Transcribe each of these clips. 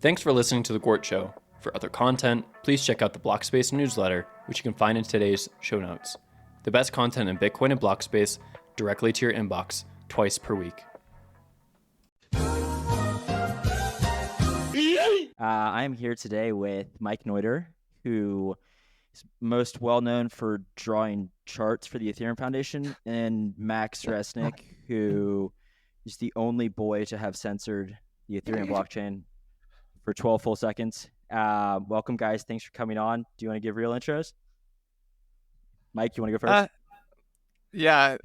Thanks for listening to the Gwart Show. For other content, please check out the Blockspace newsletter, which you can find in today's show notes. The best content in Bitcoin and Blockspace directly to your inbox twice per week. I'm here today with Mike Neuder, who is most well known for drawing charts for the Ethereum Foundation, and Max Resnick, who is the only boy to have censored the Ethereum blockchain for 12 full seconds. Welcome, guys. Thanks for coming on. Do you want to give real intros? Mike, you want to go first? Yeah,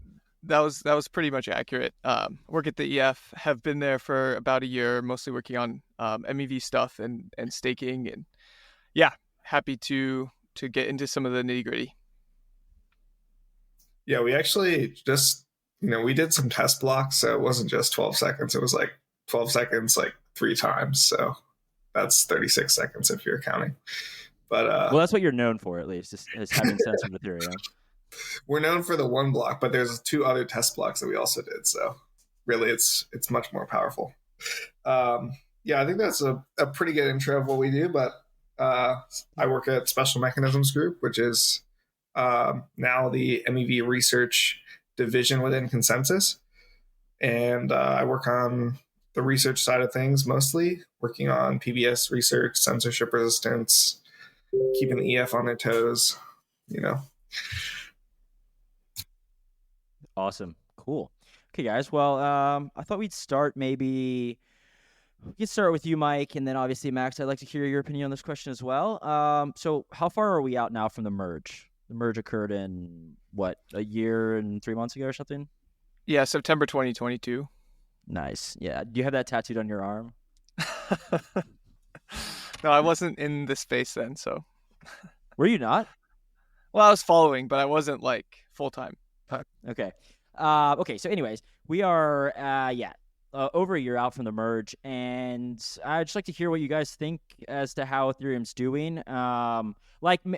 that was pretty much accurate. Work at the EF, have been there for about a year, mostly working on MEV stuff and staking, and yeah, happy to get into some of the nitty gritty. Yeah, we actually just we did some test blocks, so it wasn't just 12 seconds. It was like 12 seconds like 3 times. So that's 36 seconds if you're counting. But well, that's what you're known for, at least, is having censored Ethereum. We're known for the one block, but there's 2 other test blocks that we also did. So really, it's much more powerful. Yeah, I think that's a pretty good intro of what we do. But I work at Special Mechanisms Group, which is now the MEV research division within Consensus. And I work on the research side of things, mostly working on PBS research, censorship resistance, keeping the EF on their toes, Awesome. Cool. Okay, guys. Well, I thought we'd start we can start with you, Mike, and then obviously, Max, I'd like to hear your opinion on this question as well. So how far are we out now from the merge? The merge occurred in, what, a year and 3 months ago or something? Yeah, September 2022. Nice. Yeah. Do you have that tattooed on your arm? No, I wasn't in the space then, so. Were you not? Well, I was following, but I wasn't like full-time. Okay. Okay. So anyways, we are, over a year out from the merge, and I'd just like to hear what you guys think as to how Ethereum's doing.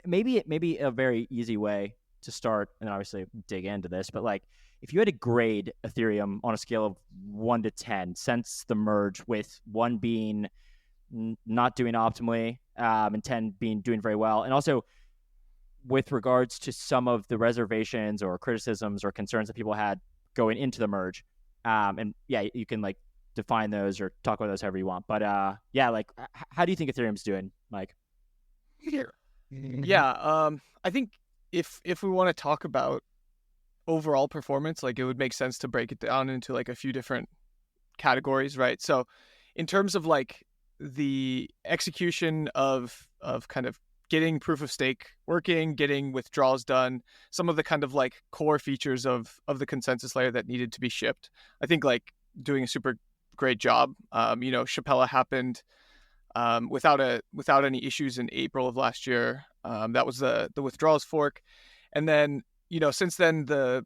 Maybe a very easy way to start, and obviously dig into this, but like, if you had to grade Ethereum on a scale of 1 to 10 since the merge, with 1 being not doing optimally, and 10 being doing very well, and also with regards to some of the reservations or criticisms or concerns that people had going into the merge, and yeah, you can like define those or talk about those however you want. But how do you think Ethereum's doing, Mike? Yeah, I think if we want to talk about overall performance, like, it would make sense to break it down into like a few different categories, right? So in terms of like the execution of kind of getting proof of stake working, getting withdrawals done, some of the kind of like core features of the consensus layer that needed to be shipped, I think like doing a super great job. Chapella happened without any issues in April of last year. That was the withdrawals fork. And then, since then, the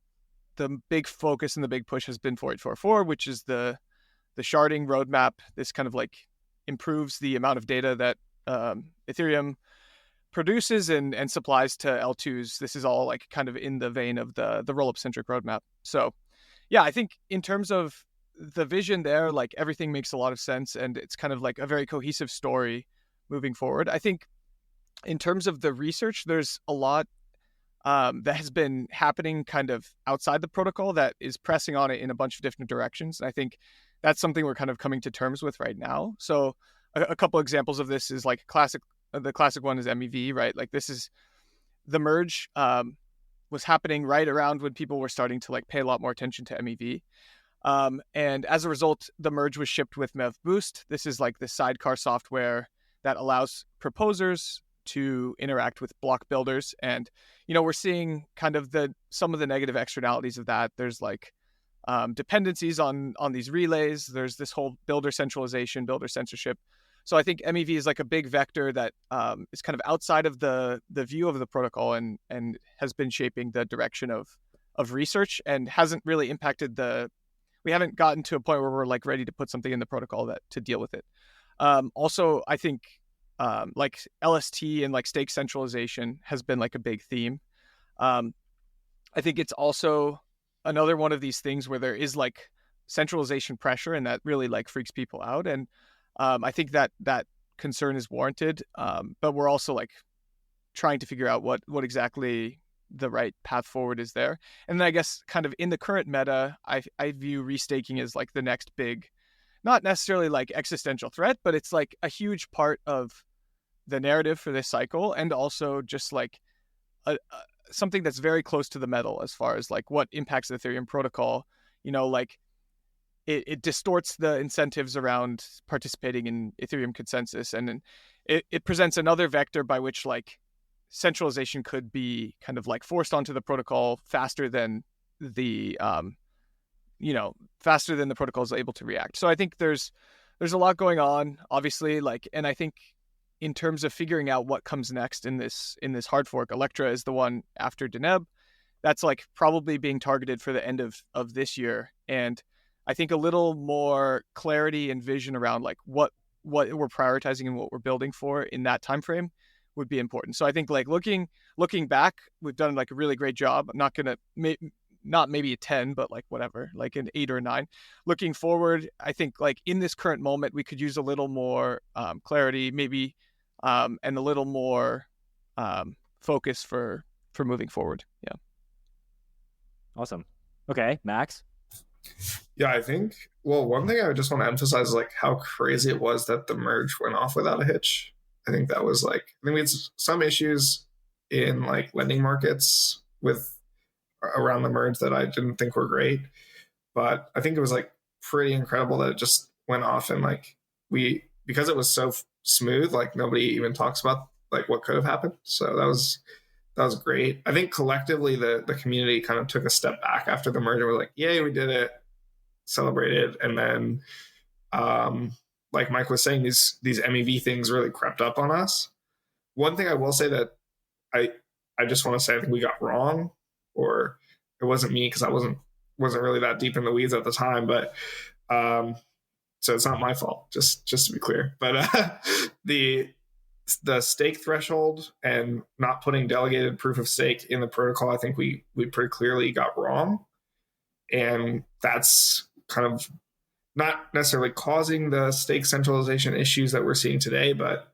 big focus and the big push has been 4844, which is the sharding roadmap. This kind of like improves the amount of data that Ethereum produces and supplies to L2s. This is all like kind of in the vein of the rollup centric roadmap. So yeah, I think in terms of the vision there, like, everything makes a lot of sense, and it's kind of like a very cohesive story moving forward. I think in terms of the research, there's a lot that has been happening kind of outside the protocol that is pressing on it in a bunch of different directions. And I think that's something we're kind of coming to terms with right now. So a couple examples of this is like the classic one is MEV, right? Like, this is the merge was happening right around when people were starting to like pay a lot more attention to MEV. And as a result, the merge was shipped with MEV Boost. This is like the sidecar software that allows proposers to interact with block builders. And, we're seeing kind of some of the negative externalities of that. There's like dependencies on these relays. There's this whole builder centralization, builder censorship. So I think MEV is like a big vector that is kind of outside of the view of the protocol and has been shaping the direction of research, and hasn't really impacted we haven't gotten to a point where we're like ready to put something in the protocol to deal with it. Also, I think like LST and like stake centralization has been like a big theme. I think it's also another one of these things where there is like centralization pressure, and that really like freaks people out. And I think that concern is warranted. But we're also like trying to figure out what exactly the right path forward is there. And then I guess kind of in the current meta, I view restaking as like the next big, not necessarily like existential threat, but it's like a huge part of the narrative for this cycle, and also just like something that's very close to the metal as far as like what impacts the Ethereum protocol. Like it distorts the incentives around participating in Ethereum consensus, and then it presents another vector by which like centralization could be kind of like forced onto the protocol faster than the protocol is able to react. So I think there's a lot going on, obviously, like, and I think in terms of figuring out what comes next in this hard fork, Electra is the one after Deneb. That's like probably being targeted for the end of this year. And I think a little more clarity and vision around like what we're prioritizing and what we're building for in that time frame would be important. So I think like looking back, we've done like a really great job. I'm not gonna not maybe a 10, but like whatever, like an 8 or a 9. Looking forward, I think like in this current moment, we could use a little more clarity, maybe, and a little more focus for moving forward. Yeah. Awesome. Okay, Max. Yeah, I think, well, one thing I just want to emphasize is like how crazy it was that the merge went off without a hitch. I think that was like, I think we had some issues in like lending markets with around the merge that I didn't think were great, but I think it was like pretty incredible that it just went off, and like because it was so smooth, like nobody even talks about like what could have happened. So that was great. I think collectively the community kind of took a step back after the merger. We're like, yay, we did it, celebrated. And then like Mike was saying, these MEV things really crept up on us. One thing I will say that I just want to say I think we got wrong, or it wasn't me because I wasn't really that deep in the weeds at the time, but so it's not my fault, just to be clear. But the stake threshold and not putting delegated proof of stake in the protocol, I think we pretty clearly got wrong, and that's kind of not necessarily causing the stake centralization issues that we're seeing today, but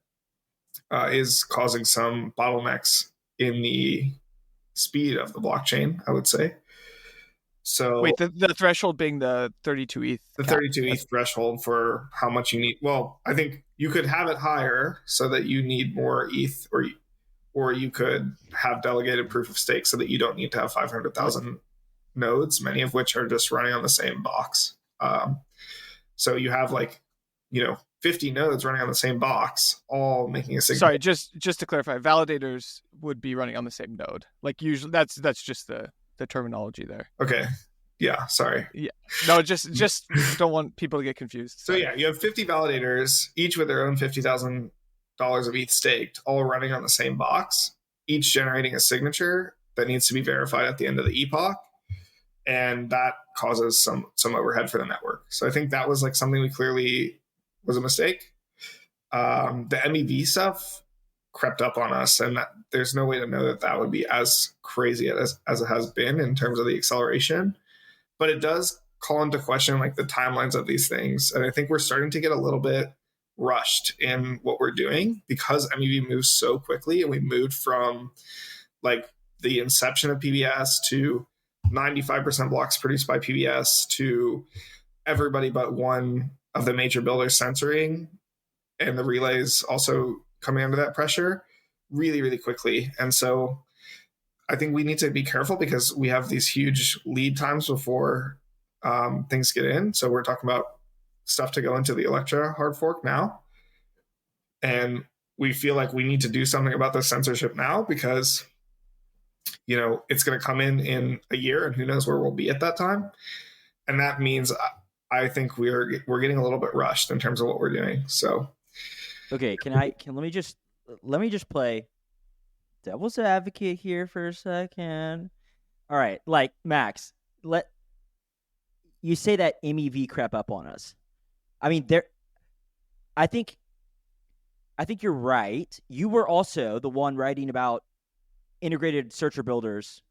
is causing some bottlenecks in the speed of the blockchain, I would say. So wait, the threshold being the 32 ETH. The 32 ETH threshold for how much you need. Well, I think you could have it higher so that you need more ETH, or you could have delegated proof of stake so that you don't need to have 500,000 nodes, many of which are just running on the same box. So you have 50 nodes running on the same box, all making a signature. Sorry, just to clarify, validators would be running on the same node. Like usually, that's just the terminology there. Okay. Yeah. Sorry. Yeah. No, just don't want people to get confused. So yeah, you have 50 validators, each with their own $50,000 of ETH staked, all running on the same box, each generating a signature that needs to be verified at the end of the epoch. And that causes some overhead for the network. So I think that was like something we clearly was a mistake. The MEV stuff crept up on us, and there's no way to know that would be as crazy as it has been in terms of the acceleration. But it does call into question like the timelines of these things. And I think we're starting to get a little bit rushed in what we're doing because MEV moves so quickly, and we moved from like the inception of PBS to 95% blocks produced by PBS to everybody but one of the major builders censoring, and the relays also coming under that pressure really, really quickly. And so I think we need to be careful because we have these huge lead times before things get in. So we're talking about stuff to go into the Electra hard fork now. And we feel like we need to do something about the censorship now because it's going to come in a year, and who knows where we'll be at that time. And that means I think we're getting a little bit rushed in terms of what we're doing. So, okay, let me just play devil's advocate here for a second. All right, like Max, you say that MEV crap up on us. I mean, I think you're right. You were also the one writing about integrated searcher builders.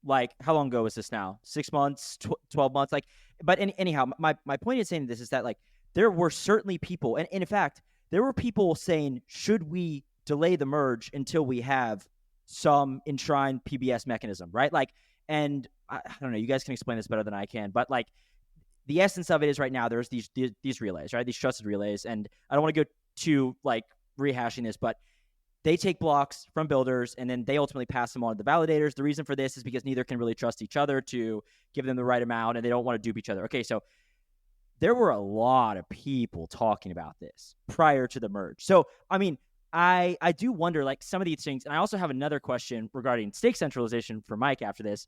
Like, how long ago was this now? 6 months, 12 months? Like, but anyhow, my point in saying this is that like there were certainly people, and in fact, there were people saying, should we delay the merge until we have some enshrined PBS mechanism, right? Like, and I don't know, you guys can explain this better than I can, but like the essence of it is right now there's these relays, right? These trusted relays. And I don't want to go to like rehashing this, but they take blocks from builders and then they ultimately pass them on to the validators. The reason for this is because neither can really trust each other to give them the right amount and they don't want to dupe each other. Okay, so there were a lot of people talking about this prior to the merge. So, I mean, I do wonder, like, some of these things, and I also have another question regarding stake centralization for Mike after this,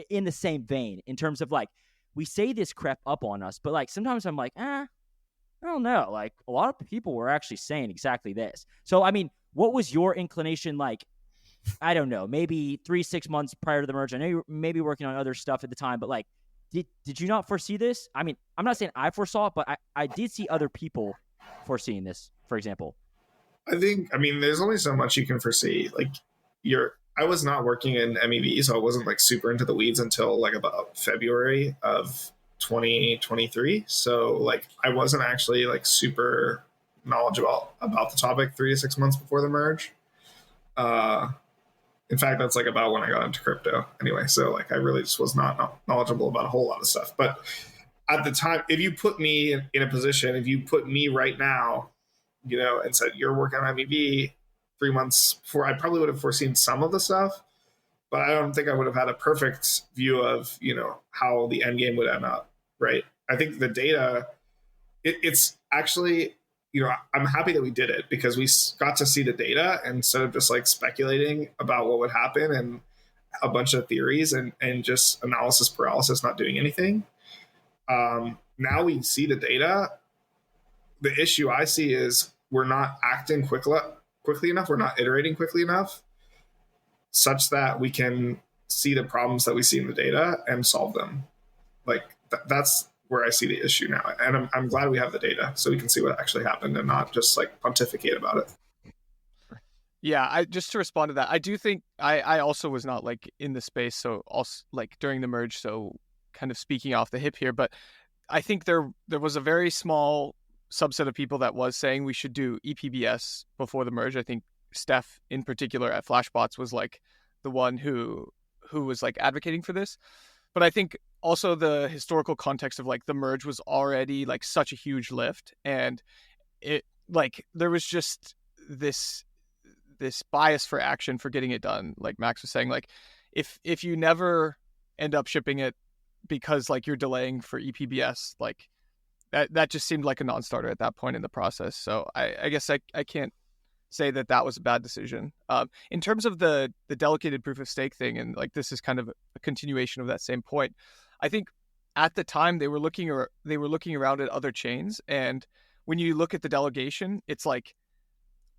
in the same vein, in terms of, like, we say this crept up on us, but, like, sometimes I'm like, I don't know. Like, a lot of people were actually saying exactly this. So, I mean, what was your inclination, like, I don't know, maybe 3-6 months prior to the merge? I know you were maybe working on other stuff at the time, but, like, did you not foresee this? I mean, I'm not saying I foresaw it, but I did see other people foreseeing this, for example. I mean, there's only so much you can foresee. Like, I was not working in MEV, so I wasn't like super into the weeds until like about February of 2023. So like, I wasn't actually like super knowledgeable about the topic 3 to 6 months before the merge. In fact, that's like about when I got into crypto anyway. So like, I really just was not knowledgeable about a whole lot of stuff. But at the time, if you put me in a position, if you put me right now, you know, and said, you're working on MEV 3 months before, I probably would have foreseen some of the stuff, but I don't think I would have had a perfect view of, you know, how the end game would end up. Right. I think the data, it's actually, you know, I'm happy that we did it because we got to see the data instead of just like speculating about what would happen and a bunch of theories and just analysis paralysis, not doing anything. Now we see the data. The issue I see is we're not acting quickly enough. We're not iterating quickly enough such that we can see the problems that we see in the data and solve them. Like that's where I see the issue now. And I'm glad we have the data so we can see what actually happened and not just like pontificate about it. Yeah, just to respond to that, I do think I also was not like in the space, so also like during the merge, so kind of speaking off the hip here, but I think there was a very small subset of people that was saying we should do EPBS before the merge. I think Steph in particular at Flashbots was like the one who was like advocating for this. But I think also the historical context of like the merge was already like such a huge lift, and it like there was just this bias for action for getting it done. Like Max was saying, like if you never end up shipping it because like you're delaying for EPBS, like that just seemed like a non-starter at that point in the process. So I guess I can't say that was a bad decision. In terms of the delegated proof of stake thing, and like this is kind of a continuation of that same point. I think at the time they were looking around at other chains, and when you look at the delegation, it's like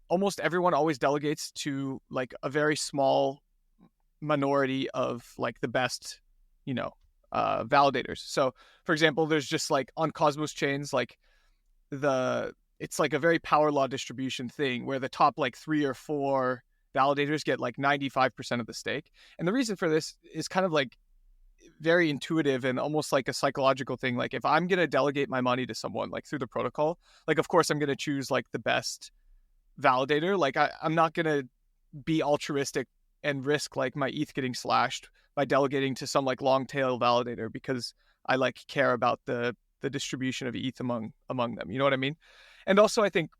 almost everyone always delegates to like a very small minority of like the best, you know, validators. So for example, there's just like on Cosmos chains, like it's like a very power law distribution thing where the top like 3 or 4 validators get like 95% of the stake. And the reason for this is kind of like very intuitive and almost like a psychological thing. Like if I'm going to delegate my money to someone like through the protocol, like of course I'm going to choose like the best validator. Like I'm not going to be altruistic and risk like my ETH getting slashed by delegating to some like long tail validator because I like care about the distribution of ETH among them. You know what I mean? And also I think,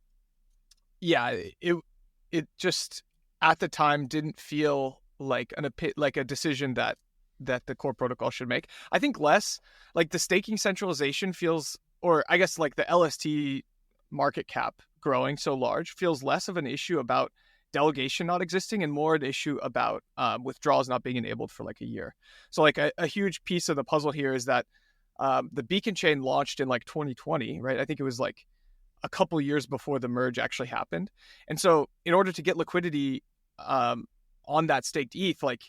yeah, it just at the time didn't feel like a decision that the core protocol should make. I think less like the staking centralization feels, or I guess like the LST market cap growing so large feels less of an issue about delegation not existing and more an issue about withdrawals not being enabled for like a year. So like a huge piece of the puzzle here is that the Beacon chain launched in like 2020, right? I think it was like a couple years before the merge actually happened. And so in order to get liquidity on that staked ETH, like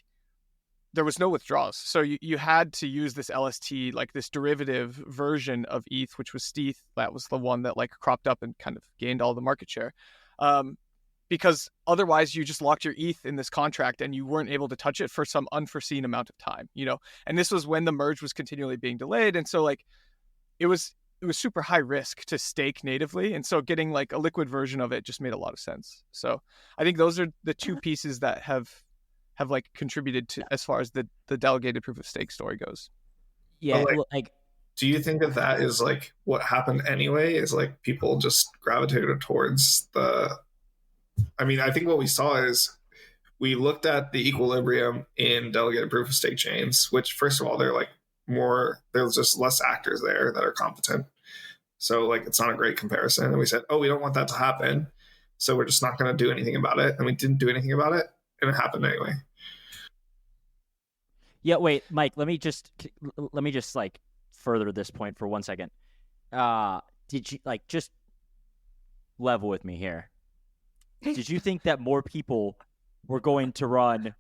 there was no withdrawals. So you had to use this LST, like this derivative version of ETH, which was Steth. That was the one that like cropped up and kind of gained all the market share. Because otherwise you just locked your ETH in this contract and you weren't able to touch it for some unforeseen amount of time, you know? And this was when the merge was continually being delayed. And so like, it was it was super high risk to stake natively, and so getting like a liquid version of it just made a lot of sense. So I think those are the two pieces that have like contributed to as far as the delegated proof of stake story goes. Yeah, like, do you think that is like what happened anyway? Is like people just gravitated towards the? I mean, I think what we saw is we looked at the equilibrium in delegated proof of stake chains, which first of all, they're like more, there's just less actors there that are competent. So like, it's not a great comparison. And we said, oh, we don't want that to happen. So we're just not going to do anything about it. And we didn't do anything about it. And it happened anyway. Yeah, wait, Mike, let me just like further this point for 1 second. Did you like just level with me here? Did you think that more people were going to run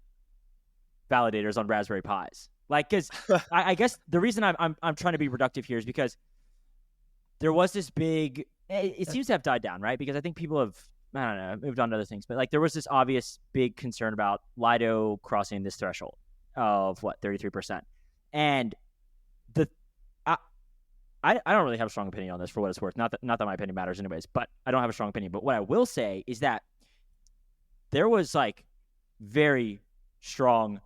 validators on Raspberry Pis? Like, because I guess the reason I'm trying to be reductive here is because there was this big. It seems to have died down, right? Because I think people have, I don't know, moved on to other things. But like, there was this obvious big concern about Lido crossing this threshold of 33%, and I don't really have a strong opinion on this for what it's worth. Not that my opinion matters anyways, but I don't have a strong opinion. But what I will say is that there was like very strong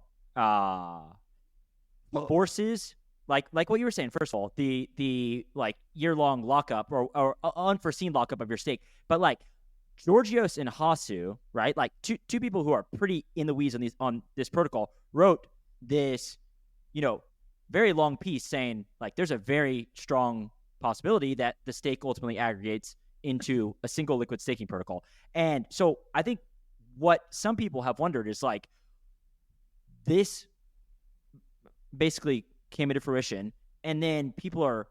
forces, like what you were saying. First of all, the like year-long lockup or unforeseen lockup of your stake, but like Georgios and Hasu, right? Like two people who are pretty in the weeds on this protocol wrote this, very long piece saying like there's a very strong possibility that the stake ultimately aggregates into a single liquid staking protocol. And so I think what some people have wondered is like this basically came into fruition, and then people are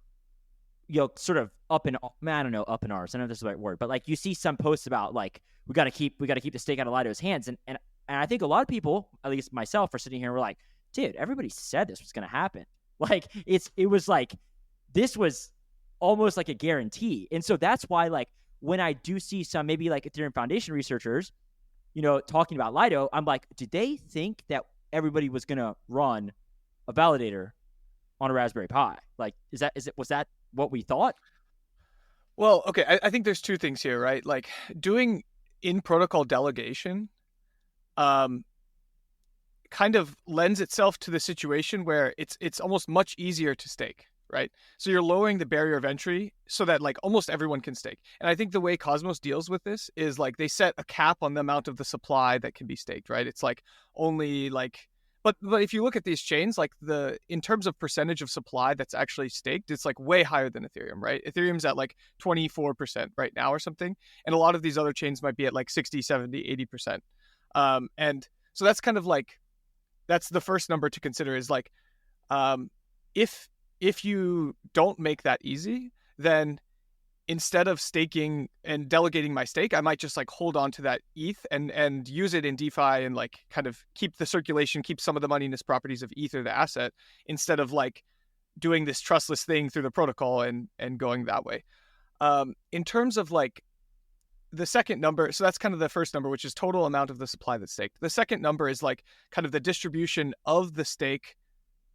sort of up in arms. I don't know if this is the right word, but like you see some posts about like we got to keep the stake out of Lido's hands, and I think a lot of people, at least myself, are sitting here and we're like, dude, everybody said this was going to happen. Like it was like, this was almost like a guarantee. And so that's why, like, when I do see some, maybe like Ethereum Foundation researchers, talking about Lido, I'm like, did they think that everybody was going to run a validator on a Raspberry Pi? Like, was that what we thought? Well, okay. I think there's two things here, right? Like doing in protocol delegation, kind of lends itself to the situation where it's almost much easier to stake, right? So you're lowering the barrier of entry so that like almost everyone can stake. And I think the way Cosmos deals with this is like they set a cap on the amount of the supply that can be staked, right? It's like only like, but if you look at these chains, like in terms of percentage of supply that's actually staked, it's like way higher than Ethereum, right? Ethereum's at like 24% right now or something. And a lot of these other chains might be at like 60, 70, 80%. And so that's kind of like, that's the first number to consider is like, if you don't make that easy, then instead of staking and delegating my stake, I might just like hold on to that ETH and use it in DeFi and like kind of keep the circulation, keep some of the moneyness properties of ETH or the asset, instead of like doing this trustless thing through the protocol and going that way. In terms of like the second number, so that's kind of the first number, which is total amount of the supply that's staked. The second number is like kind of the distribution of the stake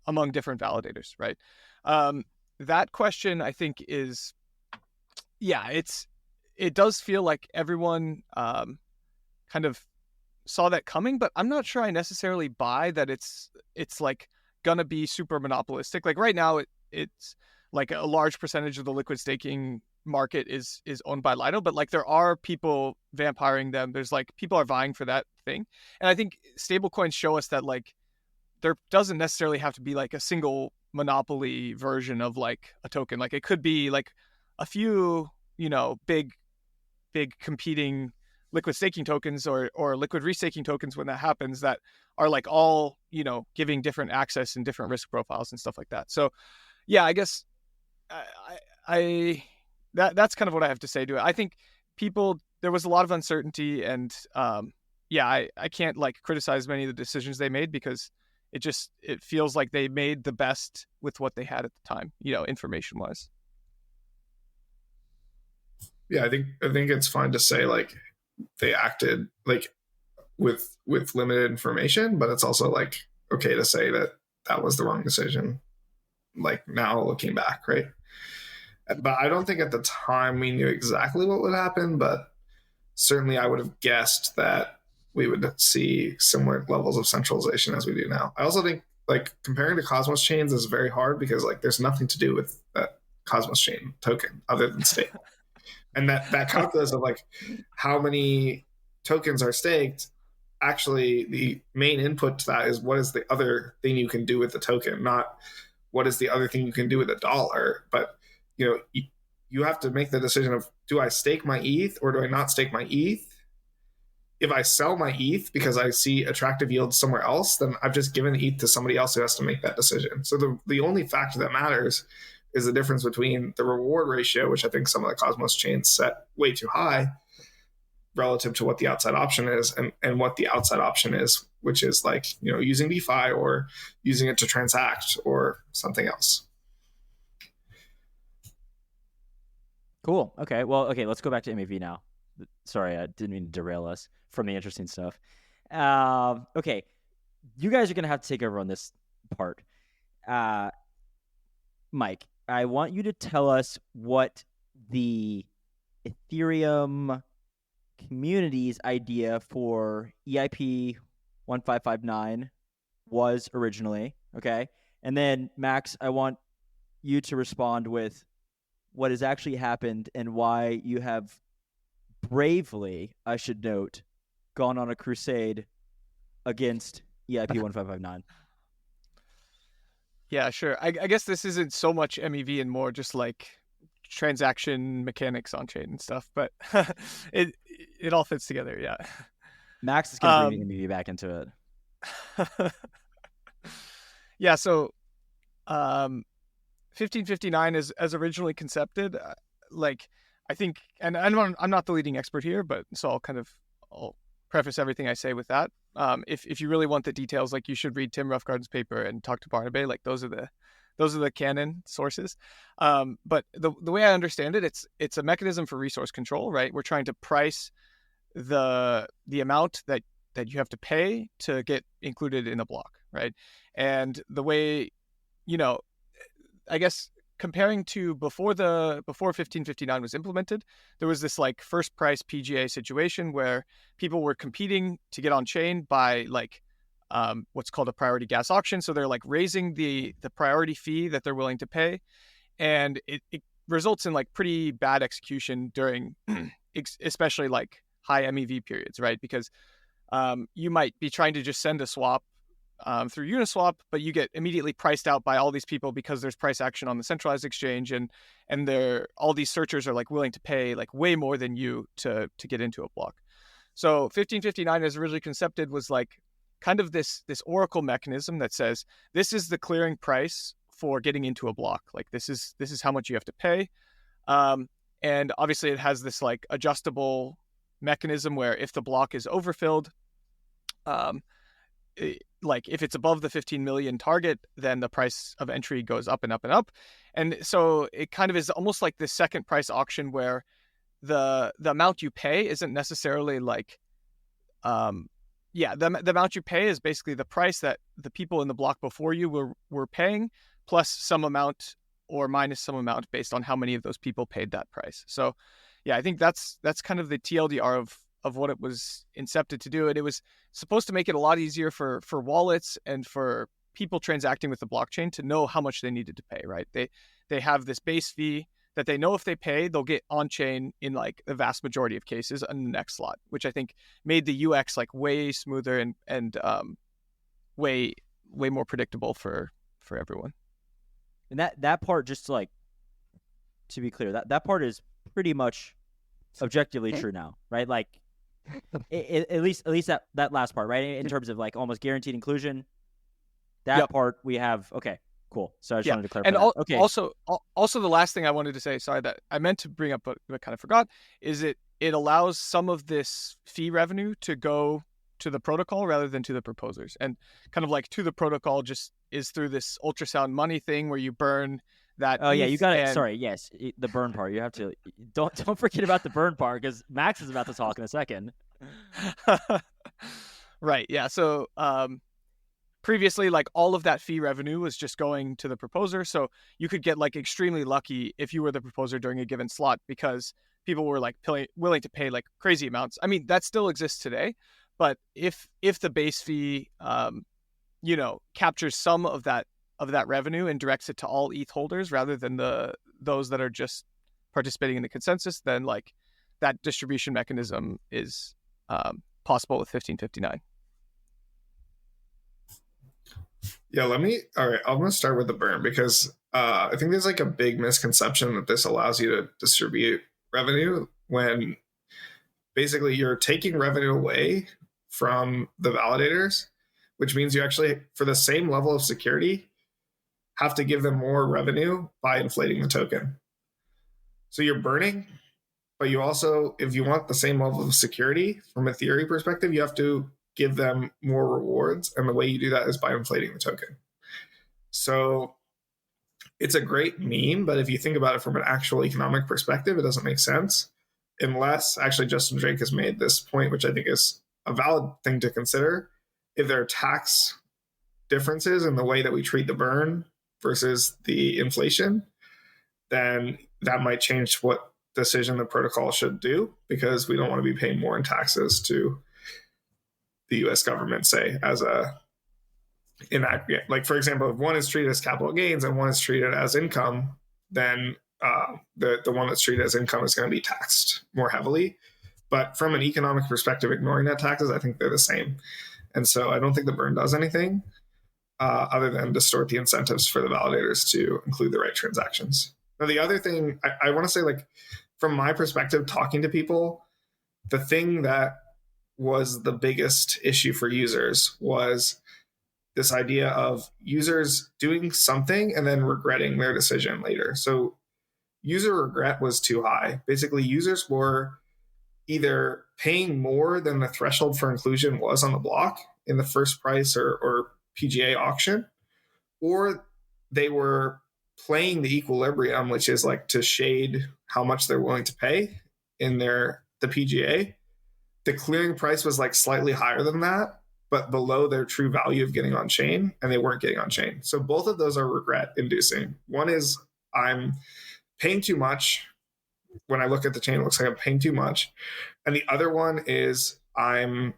among different validators, right? That question, I think, is, yeah, it does feel like everyone kind of saw that coming, but I'm not sure I necessarily buy that it's like gonna be super monopolistic. Like right now, it's like a large percentage of the liquid staking market is owned by Lido, but like there are people vampiring them. There's like people are vying for that thing. And I think stablecoins show us that like there doesn't necessarily have to be like a single monopoly version of like a token. Like it could be like a few, big competing liquid staking tokens or liquid restaking tokens when that happens that are like all, giving different access and different risk profiles and stuff like that. So yeah, I guess that's kind of what I have to say to it. I think there was a lot of uncertainty, and I can't like criticize many of the decisions they made because it feels like they made the best with what they had at the time, information wise. Yeah, I think it's fine to say like they acted like with limited information, but it's also like okay to say that was the wrong decision. Like now looking back, right? But I don't think at the time we knew exactly what would happen, but certainly I would have guessed that we would see similar levels of centralization as we do now. I also think like comparing to Cosmos chains is very hard because like there's nothing to do with that Cosmos chain token other than stake. And that calculus of like how many tokens are staked, actually the main input to that is what is the other thing you can do with the token, not what is the other thing you can do with a dollar. But you have to make the decision of, do I stake my ETH or do I not stake my ETH? If I sell my ETH because I see attractive yields somewhere else, then I've just given ETH to somebody else who has to make that decision. So the only factor that matters is the difference between the reward ratio, which I think some of the Cosmos chains set way too high relative to what the outside option is, and what the outside option is, which is like, using DeFi or using it to transact or something else. Cool. Okay. Well, let's go back to MEV now. Sorry, I didn't mean to derail us from the interesting stuff. Okay. You guys are going to have to take over on this part. Mike, I want you to tell us what the Ethereum community's idea for EIP 1559 was originally, okay? And then, Max, I want you to respond with what has actually happened and why you have bravely, I should note, gone on a crusade against EIP 1559. Yeah, sure. I guess this isn't so much MEV and more just like transaction mechanics on chain and stuff, but it all fits together. Yeah. Max is going to bring MEV back into it. Yeah. So, 1559 is as originally concepted. Like, I think, and I'm not the leading expert here, but so I'll preface everything I say with that. If you really want the details, like, you should read Tim Roughgarden's paper and talk to Barnaby. Like, those are the canon sources. But the way I understand it, it's a mechanism for resource control, right? We're trying to price the amount that you have to pay to get included in a block, right? And the way, I guess comparing to before 1559 was implemented, there was this like first price PGA situation where people were competing to get on chain by like what's called a priority gas auction. So they're like raising the priority fee that they're willing to pay, and it results in like pretty bad execution during especially like high MEV periods, right? Because you might be trying to just send a swap through Uniswap, but you get immediately priced out by all these people because there's price action on the centralized exchange, and all these searchers are like willing to pay like way more than you to get into a block. So 1559, as originally concepted, was like kind of this oracle mechanism that says this is the clearing price for getting into a block. Like this is how much you have to pay, and obviously it has this like adjustable mechanism where if the block is overfilled, like if it's above the 15 million target, then the price of entry goes up and up and up. And so it kind of is almost like this second price auction where the amount you pay isn't necessarily like, the amount you pay is basically the price that the people in the block before you were paying, plus some amount or minus some amount based on how many of those people paid that price. So yeah, I think that's kind of the TLDR of what it was incepted to do. And it was supposed to make it a lot easier for wallets and for people transacting with the blockchain to know how much they needed to pay, right? They have this base fee that they know if they pay, they'll get on chain in like the vast majority of cases on the next slot, which I think made the UX like way smoother and way more predictable for everyone. And that part, just like to be clear, that part is pretty much objectively true now, right? Like at least that last part, right? In terms of like almost guaranteed inclusion, that part we have. Okay, cool. So I just wanted to clarify. And okay. Also the last thing I wanted to say, sorry, that I meant to bring up but kind of forgot, is it allows some of this fee revenue to go to the protocol rather than to the proposers. And kind of like to the protocol just is through this ultrasound money thing where you burn that. Oh yeah, you got it. Sorry, yes, the burn part. You have to don't forget about the burn part because Max is about to talk in a second. Right. Yeah. So previously, like all of that fee revenue was just going to the proposer. So you could get like extremely lucky if you were the proposer during a given slot, because people were like willing to pay like crazy amounts. I mean, that still exists today, but if the base fee, captures some of that revenue and directs it to all ETH holders rather than those that are just participating in the consensus, then like that distribution mechanism is possible with 1559. Yeah, all right, I'm going to start with the burn because I think there's like a big misconception that this allows you to distribute revenue when basically you're taking revenue away from the validators, which means you actually, for the same level of security, have to give them more revenue by inflating the token. So you're burning, but you also, if you want the same level of security from a theory perspective, you have to give them more rewards. And the way you do that is by inflating the token. So it's a great meme, but if you think about it from an actual economic perspective, it doesn't make sense. Unless actually Justin Drake has made this point, which I think is a valid thing to consider. If there are tax differences in the way that we treat the burn versus the inflation, then that might change what decision the protocol should do, because we don't want to be paying more in taxes to the US government, say, as in aggregate. Like, for example, if one is treated as capital gains and one is treated as income, then the one that's treated as income is going to be taxed more heavily. But from an economic perspective, ignoring that taxes, I think they're the same. And so I don't think the burn does anything other than distort the incentives for the validators to include the right transactions. Now, the other thing I want to say, like, from my perspective, talking to people, the thing that was the biggest issue for users was this idea of users doing something and then regretting their decision later. So user regret was too high. Basically, users were either paying more than the threshold for inclusion was on the block in the first price or PGA auction, or they were playing the equilibrium, which is like to shade how much they're willing to pay in the PGA. The clearing price was like slightly higher than that, but below their true value of getting on chain, and they weren't getting on chain. So both of those are regret inducing. One is I'm paying too much. When I look at the chain, it looks like I'm paying too much. And the other one is I'm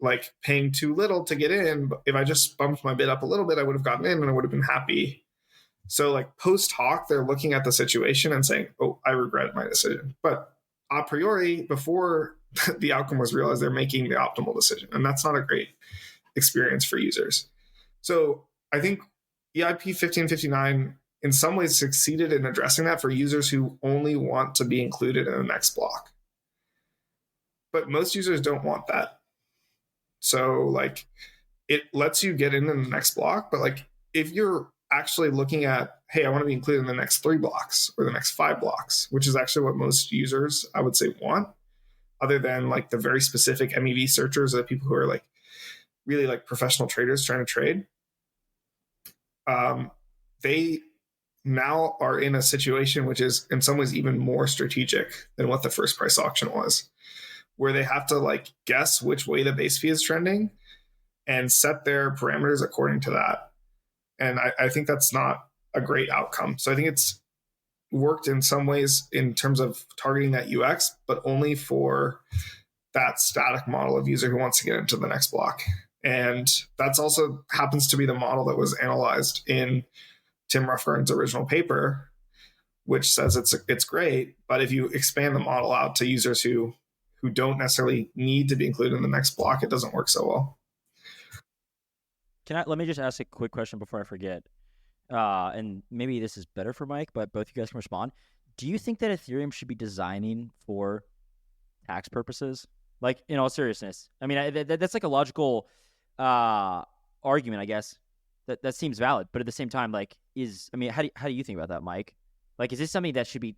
like paying too little to get in. But if I just bumped my bid up a little bit, I would have gotten in and I would have been happy. So like post hoc, they're looking at the situation and saying, oh, I regret my decision. But a priori, before the outcome was realized, they're making the optimal decision. And that's not a great experience for users. So I think EIP 1559 in some ways succeeded in addressing that for users who only want to be included in the next block. But most users don't want that. So like it lets you get in the next block, but like if you're actually looking at, hey, I want to be included in the next 3 blocks or the next 5 blocks, which is actually what most users, I would say, want, other than like the very specific MEV searchers or the people who are like really like professional traders trying to trade. They now are in a situation which is in some ways even more strategic than what the first price auction was, where they have to like guess which way the base fee is trending and set their parameters according to that. And I think that's not a great outcome. So I think it's worked in some ways in terms of targeting that UX, but only for that static model of user who wants to get into the next block. And that's also happens to be the model that was analyzed in Tim Ruffgard's original paper, which says it's great, but if you expand the model out to users who don't necessarily need to be included in the next block, it doesn't work so well. Let me just ask a quick question before I forget. And maybe this is better for Mike, but both you guys can respond. Do you think that Ethereum should be designing for tax purposes? Like, in all seriousness, I mean, that's like a logical argument, I guess. That seems valid, but at the same time, like, how do you think about that, Mike? Like, is this something that should be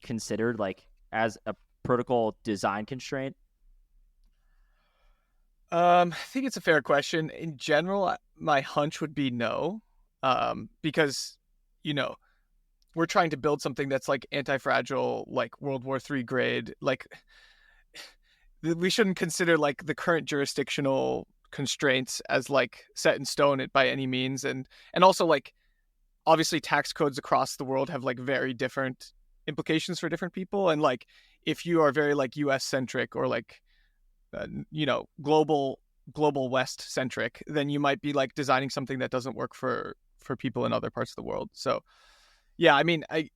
considered like as a protocol design constraint? I think it's a fair question. In general, my hunch would be no, because we're trying to build something that's like anti-fragile, like World War III grade. Like, we shouldn't consider like the current jurisdictional constraints as like set in stone by any means, and also like obviously tax codes across the world have like very different implications for different people, and like if you are very like US centric or like global West centric, then you might be like designing something that doesn't work for people in other parts of the world. So yeah, I mean, I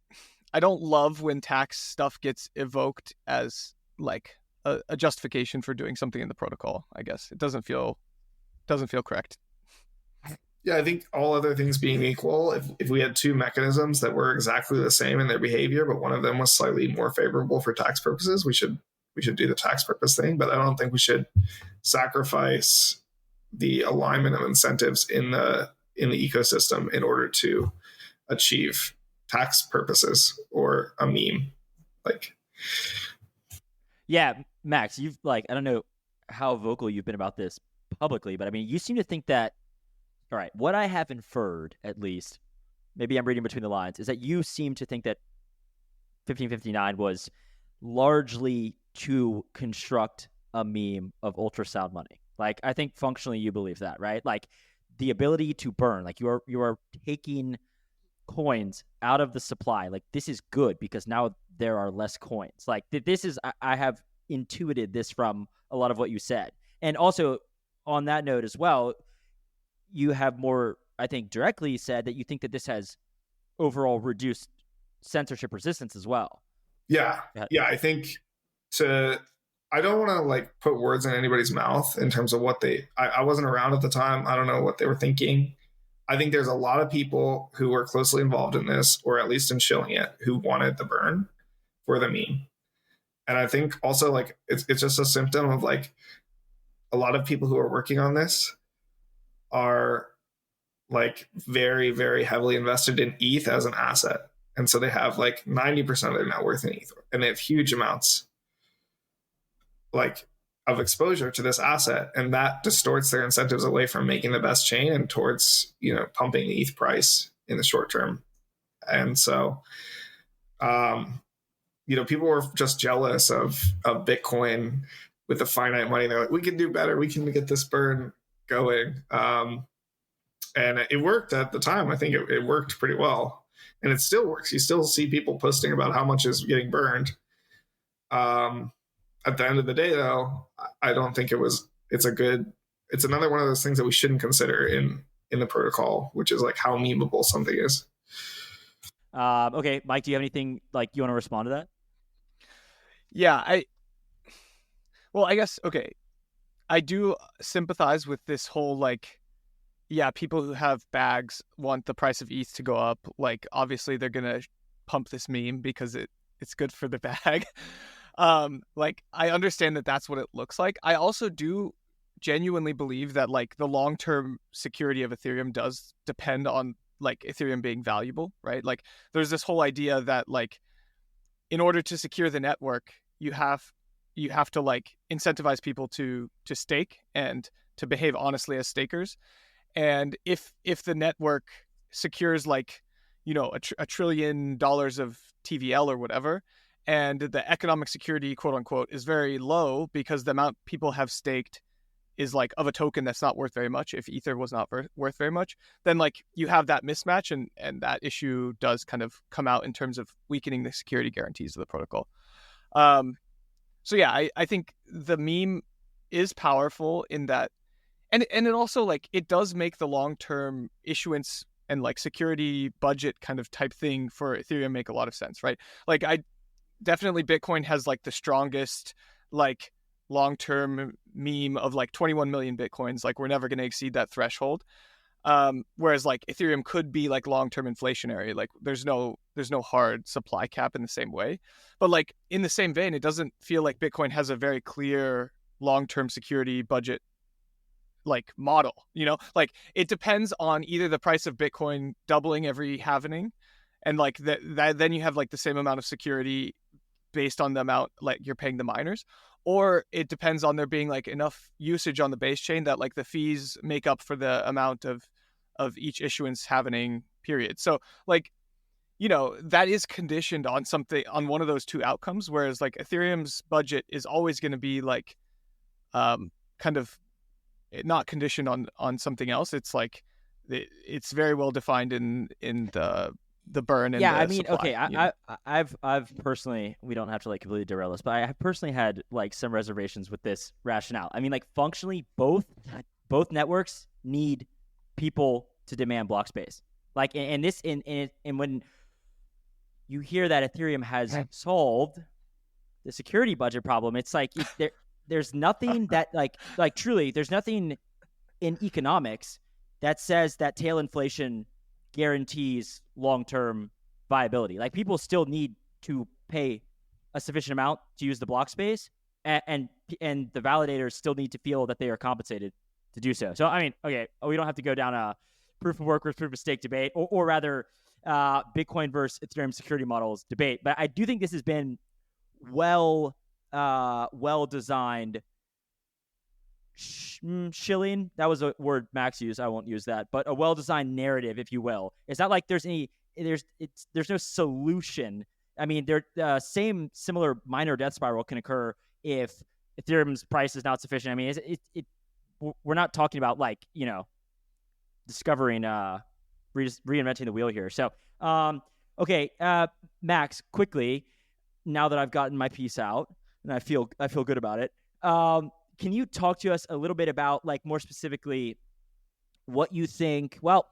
don't love when tax stuff gets evoked as like a justification for doing something in the protocol. I guess it doesn't feel correct. Yeah, I think all other things being equal, if we had two mechanisms that were exactly the same in their behavior, but one of them was slightly more favorable for tax purposes, we should do the tax purpose thing. But I don't think we should sacrifice the alignment of incentives in the ecosystem in order to achieve tax purposes or a meme. Like, yeah, Max, you've like, I don't know how vocal you've been about this publicly, but I mean, you seem to think that, all right, what I have inferred, at least, maybe I'm reading between the lines, is that you seem to think that 1559 was largely to construct a meme of ultrasound money. Like, I think functionally you believe that, right? Like, the ability to burn, like you are taking coins out of the supply. Like, this is good because now there are less coins. Like, this is, I have intuited this from a lot of what you said. And also, on that note as well, you have more, I think, directly said that you think that this has overall reduced censorship resistance as well. Yeah. I think I don't want to like put words in anybody's mouth in terms of what I wasn't around at the time. I don't know what they were thinking. I think there's a lot of people who were closely involved in this, or at least in shilling it, who wanted the burn for the meme. And I think also like it's just a symptom of like a lot of people who are working on this are like very, very heavily invested in ETH as an asset. And so they have like 90% of their net worth in ETH, and they have huge amounts like of exposure to this asset. And that distorts their incentives away from making the best chain and towards, pumping the ETH price in the short term. And so, people were just jealous of Bitcoin with the finite money. They're like, we can do better. We can get this burn going. And it worked at the time. I think it worked pretty well, and it still works. You still see people posting about how much is getting burned. At the end of the day, though, I don't think it's another one of those things that we shouldn't consider in the protocol, which is like how memeable something is. Okay, Mike, do you have anything like you want to respond to that? Yeah, I guess, okay. I do sympathize with this whole like, yeah, people who have bags want the price of ETH to go up. Like, obviously they're going to pump this meme because it's good for the bag. Like, I understand that that's what it looks like. I also do genuinely believe that like the long-term security of Ethereum does depend on like Ethereum being valuable, right? Like, there's this whole idea that like in order to secure the network, you have to like incentivize people to stake and to behave honestly as stakers. And if the network secures like, $1 trillion of TVL or whatever, and the economic security, quote unquote, is very low because the amount people have staked is like of a token that's not worth very much, if Ether was not worth very much, then like you have that mismatch, and that issue does kind of come out in terms of weakening the security guarantees of the protocol. So yeah, I think the meme is powerful in that, and it also like it does make the long-term issuance and like security budget kind of type thing for Ethereum make a lot of sense, right? Like, I definitely, Bitcoin has like the strongest like long-term meme of like 21 million Bitcoins. Like, we're never going to exceed that threshold. Whereas like Ethereum could be like long-term inflationary. Like, there's no hard supply cap in the same way. But like in the same vein, it doesn't feel like Bitcoin has a very clear long-term security budget like model, like it depends on either the price of Bitcoin doubling every halvening, and like that then you have like the same amount of security based on the amount like you're paying the miners, or it depends on there being like enough usage on the base chain that like the fees make up for the amount of each issuance halvening period. So like, that is conditioned on something, on one of those two outcomes, whereas like Ethereum's budget is always going to be like kind of not conditioned on something else. It's like it's very well defined in the burn and the supply. Okay, I've personally, we don't have to like completely derail this, but I have personally had like some reservations with this rationale. I mean, like functionally, both networks need people to demand block space. Like, and when you hear that Ethereum has solved the security budget problem, it's like there's nothing that like truly, there's nothing in economics that says that tail inflation guarantees long-term viability. Like people still need to pay a sufficient amount to use the block space, and the validators still need to feel that they are compensated to do so. So I mean, okay, we don't have to go down a proof of work versus proof of stake debate, or rather Bitcoin versus Ethereum security models debate. But I do think this has been well designed shilling. That was a word Max used. I won't use that, but a well-designed narrative, if you will. It's not like there's no solution. I mean, similar minor death spiral can occur if Ethereum's price is not sufficient. I mean, we're not talking about like, discovering, reinventing the wheel here. So, okay, Max, quickly, now that I've gotten my piece out and I feel good about it. Can you talk to us a little bit about, like, more specifically what you think? Well,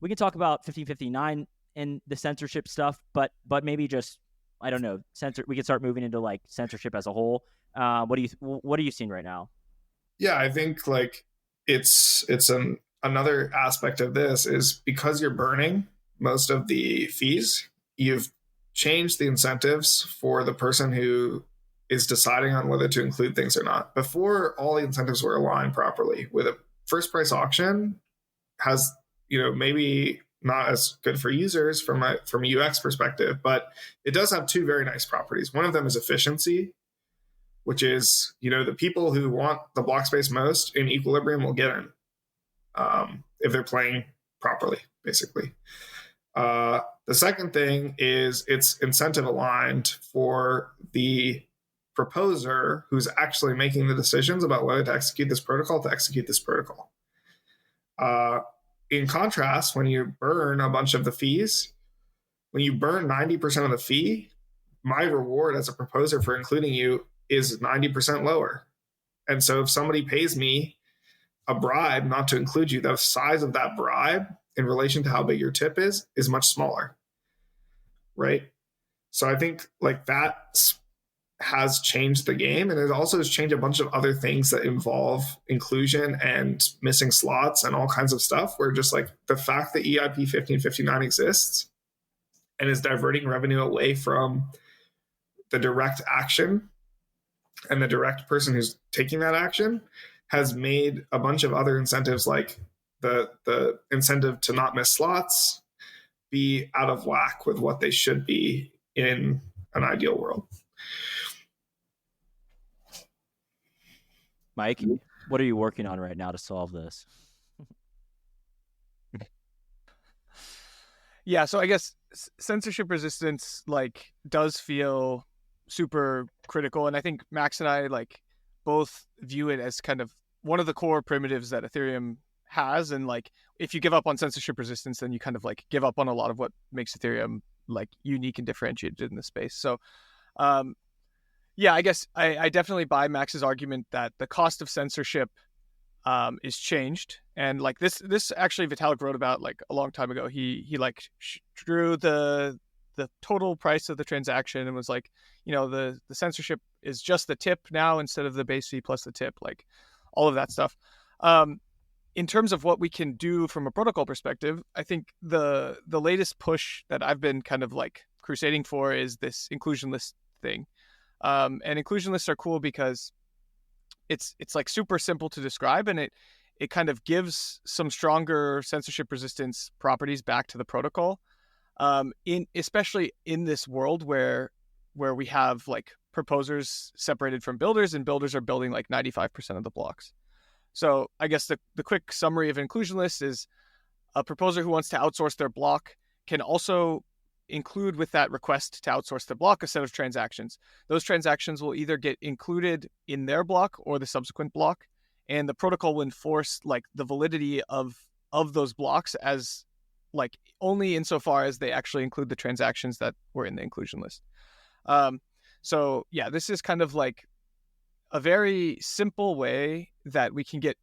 we can talk about 1559 and the censorship stuff, but maybe just, I don't know, we can start moving into like censorship as a whole. What are you seeing right now? Yeah, I think like it's another aspect of this is because you're burning most of the fees, you've changed the incentives for the person who is deciding on whether to include things or not. Before, all the incentives were aligned properly. With a first price auction, has maybe not as good for users from a UX perspective, but it does have two very nice properties. One of them is efficiency, which is the people who want the block space most in Equilibrium will get in if they're playing properly, basically. The second thing is it's incentive aligned for the proposer who's actually making the decisions about whether to execute this protocol. In contrast, when you burn a bunch of the fees, when you burn 90% of the fee, my reward as a proposer for including you is 90% lower. And so if somebody pays me a bribe not to include you, the size of that bribe in relation to how big your tip is much smaller, right? So I think like that has changed the game, and it also has changed a bunch of other things that involve inclusion and missing slots and all kinds of stuff, where just like the fact that EIP 1559 exists and is diverting revenue away from the direct action and the direct person who's taking that action has made a bunch of other incentives, like the incentive to not miss slots, be out of whack with what they should be in an ideal world. Mike, what are you working on right now to solve this? Yeah, so I guess censorship resistance like does feel super critical, and I think Max and I like both view it as kind of one of the core primitives that Ethereum has, and like if you give up on censorship resistance, then you kind of like give up on a lot of what makes Ethereum like unique and differentiated in the space. So yeah, I guess I definitely buy Max's argument that the cost of censorship is changed, and like this actually Vitalik wrote about like a long time ago. He like drew the total price of the transaction and was like, the censorship is just the tip now instead of the base fee plus the tip, like all of that stuff. In terms of what we can do from a protocol perspective, I think the latest push that I've been kind of like crusading for is this inclusion list thing. And inclusion lists are cool because it's like super simple to describe, and it kind of gives some stronger censorship resistance properties back to the protocol. Especially in this world where we have like proposers separated from builders, and builders are building like 95% of the blocks. So I guess the quick summary of inclusion lists is a proposer who wants to outsource their block can also include with that request to outsource the block a set of transactions. Those transactions will either get included in their block or the subsequent block, and the protocol will enforce like the validity of those blocks as like only insofar as they actually include the transactions that were in the inclusion list. So yeah, this is kind of like a very simple way that we can get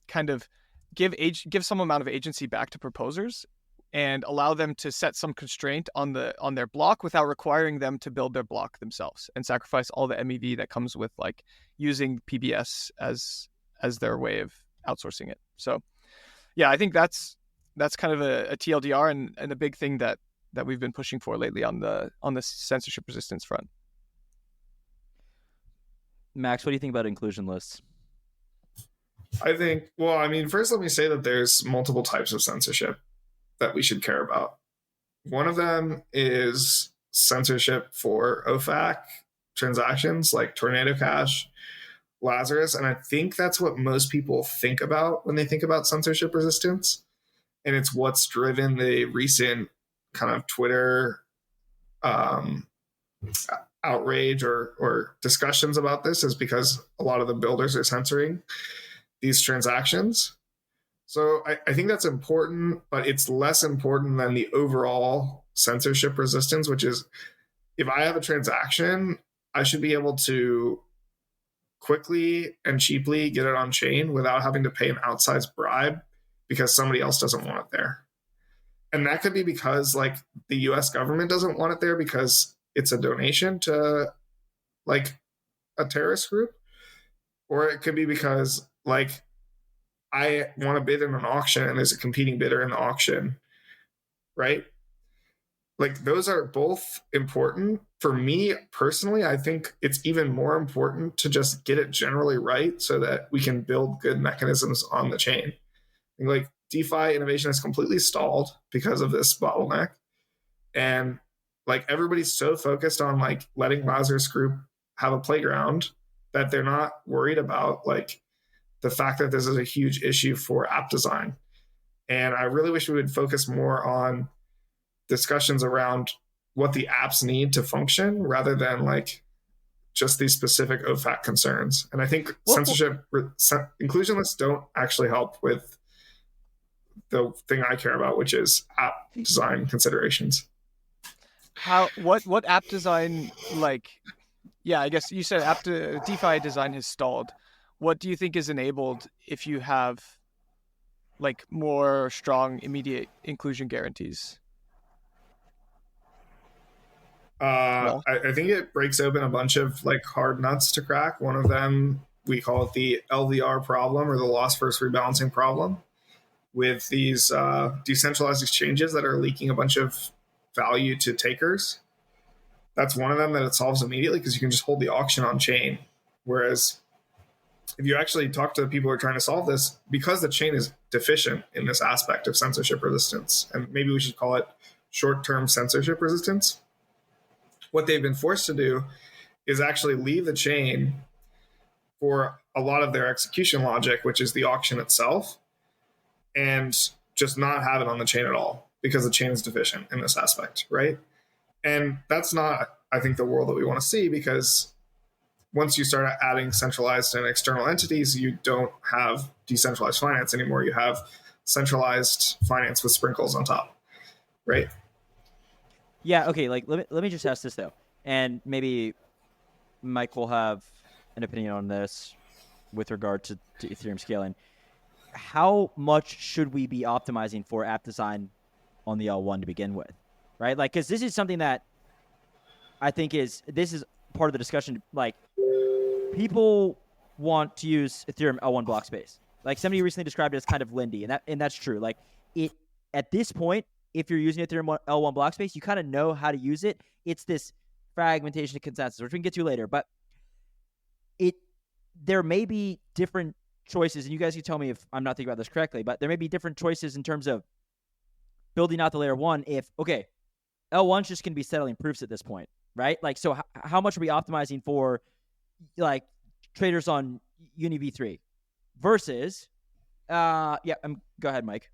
kind of give some amount of agency back to proposers and allow them to set some constraint on their block without requiring them to build their block themselves and sacrifice all the MEV that comes with like using PBS as their way of outsourcing it. So yeah, I think that's kind of a TLDR and a big thing that we've been pushing for lately on the censorship resistance front. Max, what do you think about inclusion lists? I think, well, I mean, first let me say that there's multiple types of censorship that we should care about. One of them is censorship for OFAC transactions like Tornado Cash, Lazarus, and I think that's what most people think about when they think about censorship resistance. And it's what's driven the recent kind of Twitter outrage or discussions about this, is because a lot of the builders are censoring these transactions. So I think that's important, but it's less important than the overall censorship resistance, which is if I have a transaction, I should be able to quickly and cheaply get it on chain without having to pay an outsized bribe because somebody else doesn't want it there. And that could be because like the US government doesn't want it there because it's a donation to like a terrorist group, or it could be because like I want to bid in an auction and there's a competing bidder in the auction, right? Like those are both important. For me personally, I think it's even more important to just get it generally right so that we can build good mechanisms on the chain. And like DeFi innovation is completely stalled because of this bottleneck. And like everybody's so focused on like letting Lazarus Group have a playground that they're not worried about like the fact that this is a huge issue for app design. And I really wish we would focus more on discussions around what the apps need to function rather than like just these specific OFAC concerns. And I think inclusion lists don't actually help with the thing I care about, which is app design considerations. What app design, like, yeah, I guess you said DeFi design has stalled. What do you think is enabled if you have like more strong immediate inclusion guarantees? I think it breaks open a bunch of like hard nuts to crack. One of them, we call it the LVR problem, or the loss versus rebalancing problem, with these decentralized exchanges that are leaking a bunch of value to takers. That's one of them that it solves immediately because you can just hold the auction on chain. Whereas if you actually talk to the people who are trying to solve this, because the chain is deficient in this aspect of censorship resistance, and maybe we should call it short-term censorship resistance, what they've been forced to do is actually leave the chain for a lot of their execution logic, which is the auction itself, and just not have it on the chain at all because the chain is deficient in this aspect, right? And that's not, I think, the world that we want to see, because once you start adding centralized and external entities, you don't have decentralized finance anymore. You have centralized finance with sprinkles on top, right? Yeah, okay, like let me just ask this though. And maybe Mike will have an opinion on this with regard to Ethereum scaling. How much should we be optimizing for app design on the L1 to begin with? Right? Like, because this is something that I think this is part of the discussion. Like, people want to use Ethereum L1 block space. Like, somebody recently described it as kind of Lindy, and that's true. Like, it at this point, if you're using Ethereum L1 block space, you kind of know how to use it. It's this fragmentation of consensus, which we can get to later. But there may be different choices, and you guys can tell me if I'm not thinking about this correctly, but there may be different choices in terms of building out the layer one. If, okay, L1's just going to be settling proofs at this point, right? Like, so how much are we optimizing for, like, traders on Uni v3 versus, go ahead, Mike.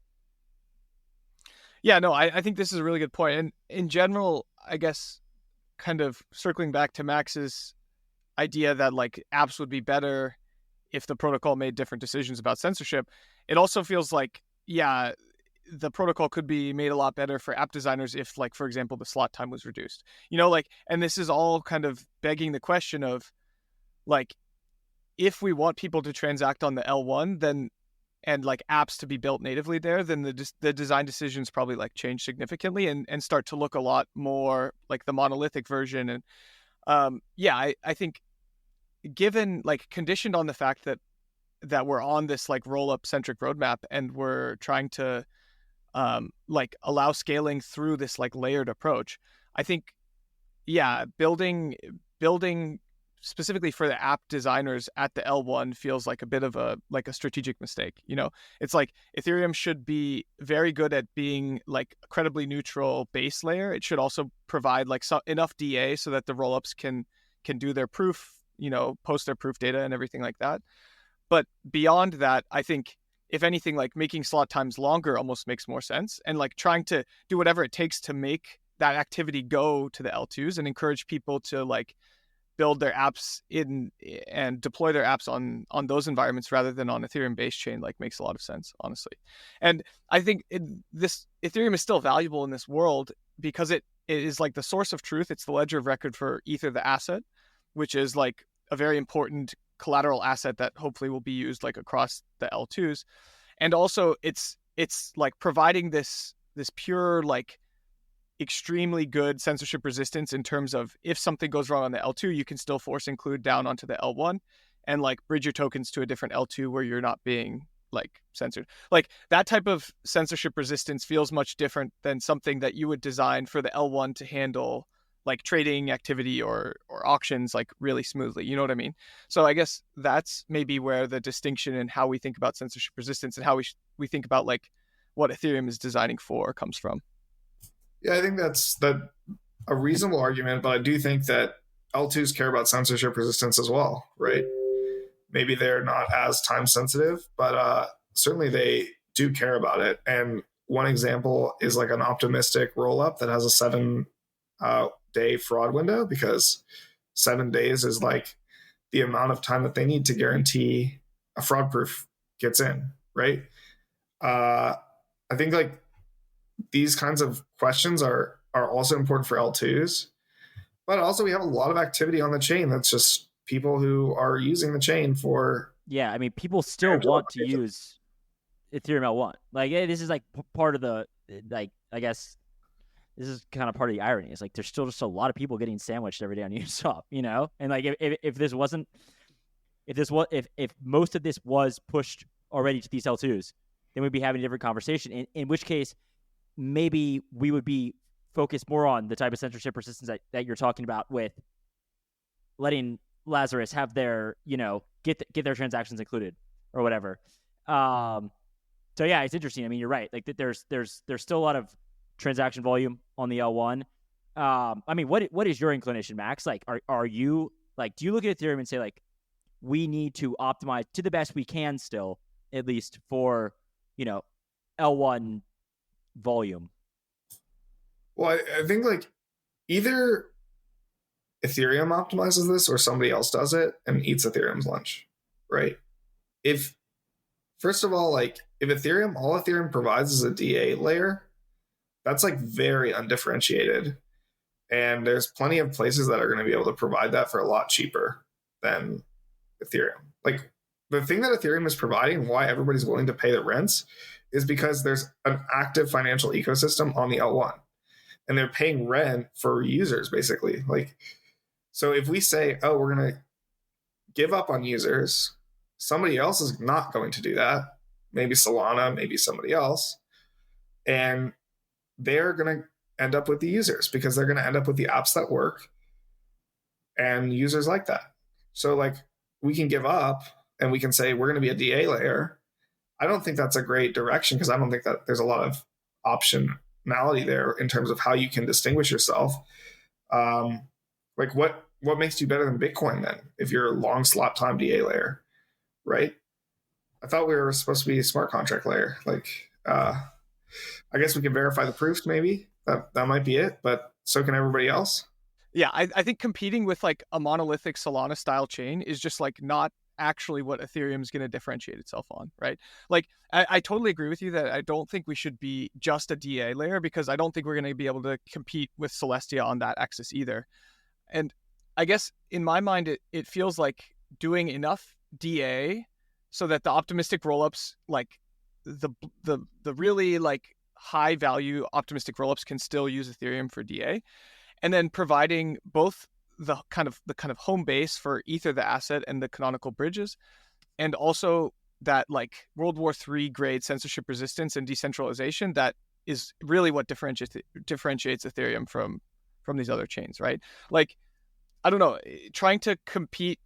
Yeah, no, I think this is a really good point. And in general, I guess, kind of circling back to Max's idea that like apps would be better if the protocol made different decisions about censorship. It also feels like, yeah, the protocol could be made a lot better for app designers if, like, for example, the slot time was reduced. Like, and this is all kind of begging the question of, like, if we want people to transact on the L1, then, and like apps to be built natively there, then the design decisions probably like change significantly and start to look a lot more like the monolithic version. And I think, given, like, conditioned on the fact that we're on this like roll up centric roadmap and we're trying to like allow scaling through this like layered approach, I think, building specifically for the app designers at the L1 feels like a bit of a strategic mistake. It's like Ethereum should be very good at being like a credibly neutral base layer. It should also provide like enough DA so that the rollups can do their proof, post their proof data and everything like that. But beyond that, I think, if anything, like making slot times longer almost makes more sense, and like trying to do whatever it takes to make that activity go to the L2s and encourage people to like build their apps in and deploy their apps on those environments rather than on Ethereum base chain, like, makes a lot of sense, honestly. And I think this Ethereum is still valuable in this world because it is like the source of truth. It's the ledger of record for Ether, the asset, which is like a very important collateral asset that hopefully will be used like across the L2s. And also it's like providing this pure, like, extremely good censorship resistance in terms of, if something goes wrong on the L2, you can still force include down onto the L1 and like bridge your tokens to a different L2 where you're not being like censored. Like, that type of censorship resistance feels much different than something that you would design for the L1 to handle like trading activity or auctions like really smoothly. You know what I mean? So I guess that's maybe where the distinction in how we think about censorship resistance and how we think about like what Ethereum is designing for comes from. Yeah, I think that's a reasonable argument, but I do think that L2s care about censorship resistance as well, right? Maybe they're not as time sensitive, but certainly they do care about it. And one example is like an optimistic rollup that has a 7-day fraud window, because 7 days is like the amount of time that they need to guarantee a fraud proof gets in, right? I think like these kinds of questions are also important for L2s, but also we have a lot of activity on the chain that's just people who are using the chain for. Yeah, I mean, people still want to use Ethereum L1. Like, this is like part of the, like, I guess this is kind of part of the irony. It's like there's still just a lot of people getting sandwiched every day on Uniswap, And like, if this wasn't, if most of this was pushed already to these L2s, then we'd be having a different conversation. In which case, maybe we would be focused more on the type of censorship resistance that you're talking about, with letting Lazarus have their, get their transactions included or whatever. So yeah, it's interesting. I mean, you're right. Like, there's still a lot of transaction volume on the L1. I mean, what is your inclination, Max? Like, are you like, do you look at Ethereum and say like, we need to optimize to the best we can still, at least for, L1 volume? Well, I think like either Ethereum optimizes this or somebody else does it and eats Ethereum's lunch, right? If, first of all, like, if all Ethereum provides is a DA layer, that's like very undifferentiated. And there's plenty of places that are going to be able to provide that for a lot cheaper than Ethereum. Like, the thing that Ethereum is providing, why everybody's willing to pay the rents, is because there's an active financial ecosystem on the L1. And they're paying rent for users, basically. Like, so if we say, oh, we're going to give up on users, somebody else is not going to do that. Maybe Solana, maybe somebody else. And they're going to end up with the users because they're going to end up with the apps that work. And users like that. So like, we can give up and we can say we're going to be a DA layer. I don't think that's a great direction, because I don't think that there's a lot of optionality there in terms of how you can distinguish yourself. Like, what makes you better than Bitcoin then if you're a long slot time DA layer, right? I thought we were supposed to be a smart contract layer. Like, I guess we can verify the proofs, maybe that might be it, but so can everybody else. Yeah, I think competing with like a monolithic Solana style chain is just like not actually what Ethereum is going to differentiate itself on, right? Like, I totally agree with you that I don't think we should be just a DA layer, because I don't think we're going to be able to compete with Celestia on that axis either. And I guess in my mind, it feels like doing enough DA so that the optimistic rollups, like the really like high value optimistic rollups, can still use Ethereum for DA, and then providing both the kind of home base for Ether, the asset, and the canonical bridges, and also that like World War III grade censorship resistance and decentralization that is really what differentiates Ethereum from these other chains, right? Like, I don't know, trying to compete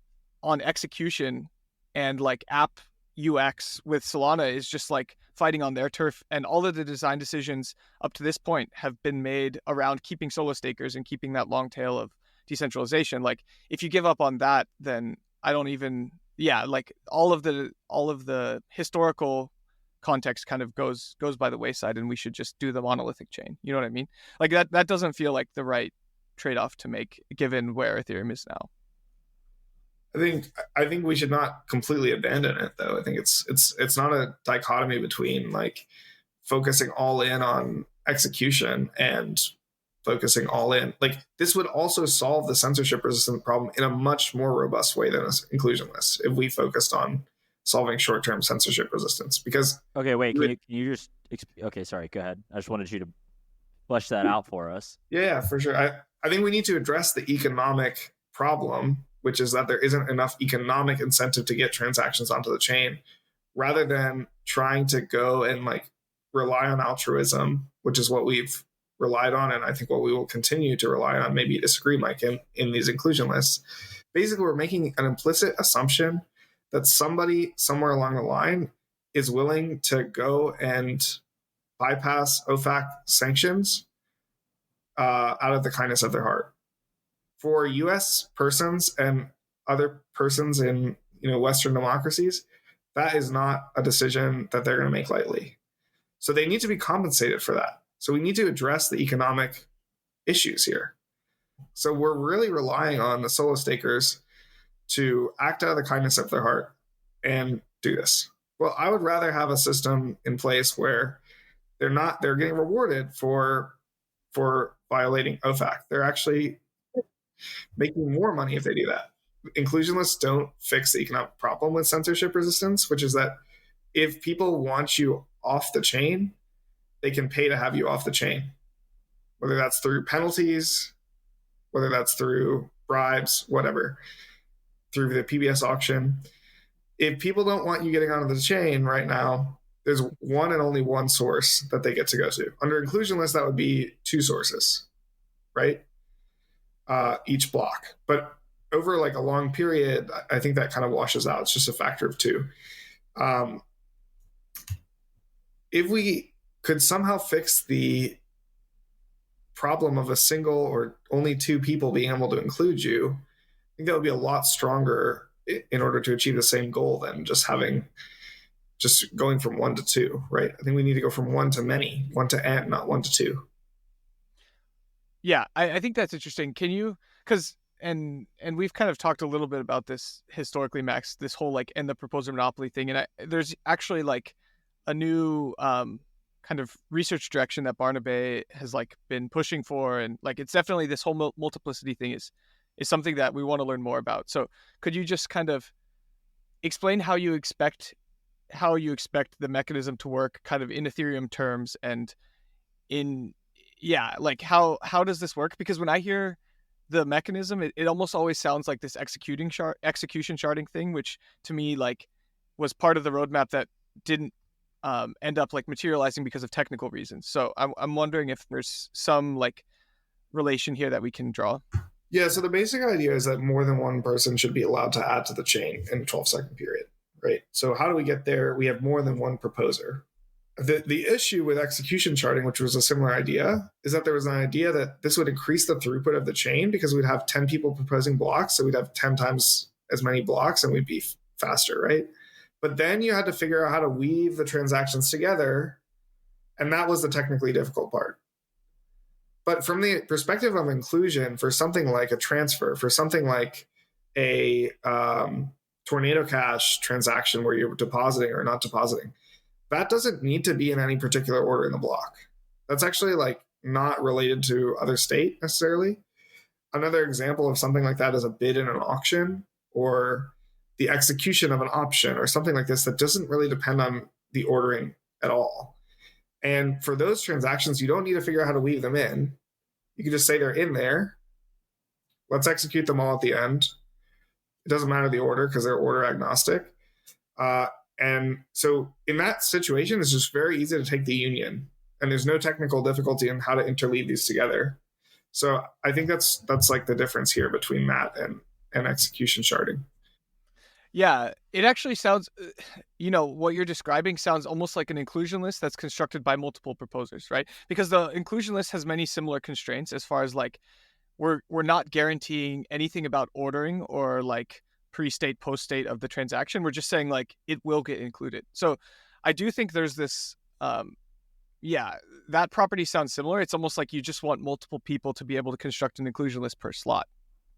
on execution and like app UX with Solana is just like fighting on their turf, and all of the design decisions up to this point have been made around keeping solo stakers and keeping that long tail of decentralization. Like, if you give up on that, then I don't even, like all of the historical context kind of goes by the wayside, and we should just do the monolithic chain. You know what I mean? Like that doesn't feel like the right trade-off to make given where Ethereum is now. I think we should not completely abandon it, though. I think it's not a dichotomy between like focusing all in on execution and focusing all in. Like, this would also solve the censorship resistant problem in a much more robust way than inclusionless if we focused on solving short-term censorship resistance. Because okay, wait, can you just okay, sorry, go ahead. I just wanted you to flesh that out for us. Yeah, for sure. I think we need to address the economic problem, which is that there isn't enough economic incentive to get transactions onto the chain, rather than trying to go and like rely on altruism, which is what we've relied on, and I think what we will continue to rely on. Maybe you disagree, Mike, in these inclusion lists. Basically, we're making an implicit assumption that somebody somewhere along the line is willing to go and bypass OFAC sanctions out of the kindness of their heart. For U.S. persons and other persons in Western democracies, that is not a decision that they're going to make lightly. So they need to be compensated for that. So we need to address the economic issues here. So we're really relying on the solo stakers to act out of the kindness of their heart and do this. Well, I would rather have a system in place where they're getting rewarded for violating OFAC. They're actually making more money if they do that. Inclusionists don't fix the economic problem with censorship resistance, which is that if people want you off the chain, they can pay to have you off the chain, whether that's through penalties, whether that's through bribes, whatever, through the PBS auction. If people don't want you getting onto the chain right now, there's one and only one source that they get to go to. Under inclusionless, that would be two sources, right? Each block. But over like a long period, I think that kind of washes out. It's just a factor of two. If we could somehow fix the problem of a single or only two people being able to include you, I think that would be a lot stronger in order to achieve the same goal than just going from one to two, right? I think we need to go from one to many, one to n, not one to two. Yeah, I think that's interesting. Can you, because and we've kind of talked a little bit about this historically, Max, this whole like end the proposer monopoly thing, and there's actually like a new kind of research direction that Barnaby has like been pushing for, and like it's definitely this whole multiplicity thing is something that we want to learn more about. So could you just kind of explain how you expect the mechanism to work kind of in Ethereum terms, and like how does this work? Because when I hear the mechanism, it almost always sounds like this execution sharding thing, which to me like was part of the roadmap that didn't end up like materializing because of technical reasons. So I'm wondering if there's some like relation here that we can draw. Yeah, so the basic idea is that more than one person should be allowed to add to the chain in a 12-second period, right? So how do we get there? We have more than one proposer. The issue with execution sharding, which was a similar idea, is that there was an idea that this would increase the throughput of the chain because we'd have 10 people proposing blocks, so we'd have 10 times as many blocks and we'd be faster, right? But then you had to figure out how to weave the transactions together, and that was the technically difficult part. But from the perspective of inclusion, for something like a transfer, for something like a Tornado Cash transaction where you're depositing or not depositing, that doesn't need to be in any particular order in the block. That's actually like not related to other state necessarily. Another example of something like that is a bid in an auction or the execution of an option or something like this that doesn't really depend on the ordering at all. And for those transactions, you don't need to figure out how to weave them in. You can just say they're in there. Let's execute them all at the end. It doesn't matter the order because they're order agnostic. And so in that situation, it's just very easy to take the union. And there's no technical difficulty in how to interleave these together. So I think that's like the difference here between that and execution sharding. Yeah, it actually sounds, what you're describing sounds almost like an inclusion list that's constructed by multiple proposers, right? Because the inclusion list has many similar constraints as far as like, we're not guaranteeing anything about ordering or like pre-state, post-state of the transaction. We're just saying like, it will get included. So I do think there's this, that property sounds similar. It's almost like you just want multiple people to be able to construct an inclusion list per slot.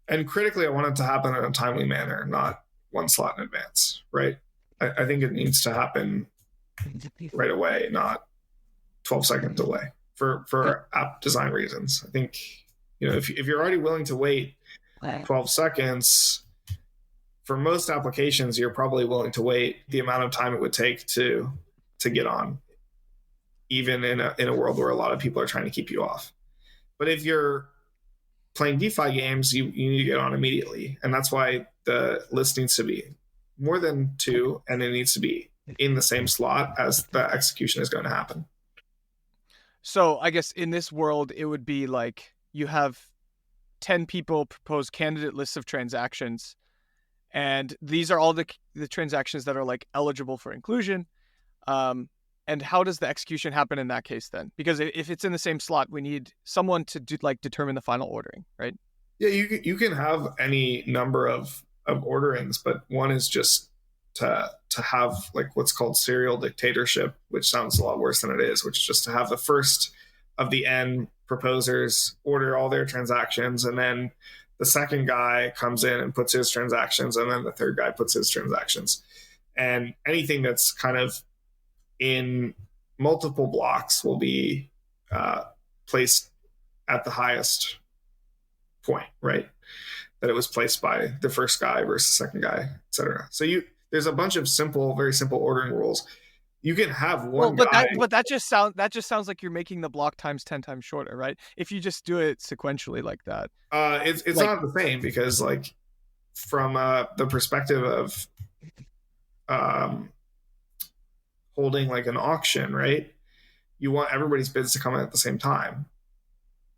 And critically, I want it to happen in a timely manner, not one slot in advance, right? I think it needs to happen right away, not 12-second delay for app design reasons. I think, if you're already willing to wait 12 seconds, for most applications, you're probably willing to wait the amount of time it would take to get on, even in a world where a lot of people are trying to keep you off. But if you're playing DeFi games, you need to get on immediately. And that's why the list needs to be more than 2, and it needs to be in the same slot as the execution is going to happen. So I guess in this world, it would be like you have 10 people propose candidate lists of transactions, and these are all the transactions that are like eligible for inclusion. And how does the execution happen in that case then? Because if it's in the same slot, we need someone to determine the final ordering, right? Yeah, you can have any number of orderings, but one is just to have like what's called serial dictatorship, which sounds a lot worse than it is, which is just to have the first of the N proposers order all their transactions, and then the second guy comes in and puts his transactions, and then the third guy puts his transactions. And anything that's kind of in multiple blocks will be placed at the highest point, right? That it was placed by the first guy versus second guy, etc. So there's a bunch of very simple ordering rules. You can have one guy. But that just sounds like you're making the block times 10 times shorter, right? If you just do it sequentially like that. It's like, not the same, because like from the perspective of holding like an auction, right? You want everybody's bids to come in at the same time.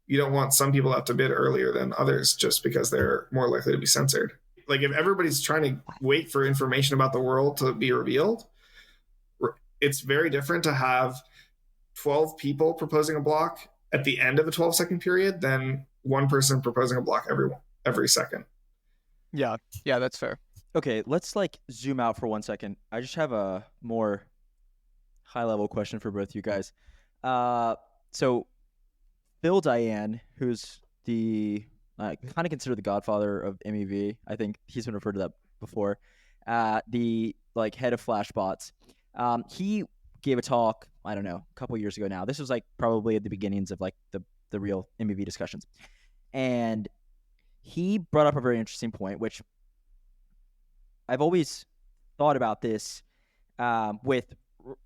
You don't want some people to have to bid earlier than others just because they're more likely to be censored. Like if everybody's trying to wait for information about the world to be revealed, it's very different to have 12 people proposing a block at the end of a 12-second period than one person proposing a block every second. Yeah, that's fair. Okay, let's like zoom out for 1 second. I just have a more high-level question for both you guys. So Phil Diane, who's the kind of considered the godfather of MEV, I think he's been referred to that before, the like head of Flashbots, he gave a talk, I don't know, a couple years ago now. This was like probably at the beginnings of like the real MEV discussions. And he brought up a very interesting point, which I've always thought about this with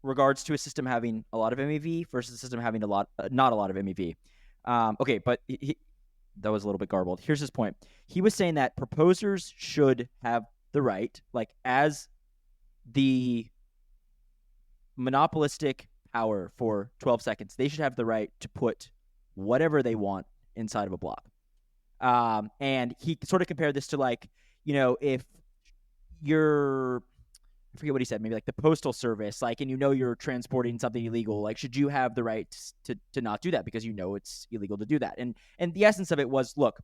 regards to a system having a lot of MEV versus a system having not a lot of MEV. Okay, but that was a little bit garbled. Here's his point. He was saying that proposers should have the right, like as the monopolistic power for 12 seconds, they should have the right to put whatever they want inside of a block. And he sort of compared this to like, if you're, I forget what he said, maybe like the postal service, like, and you're transporting something illegal, like, should you have the right to not do that because it's illegal to do that? And the essence of it was, look,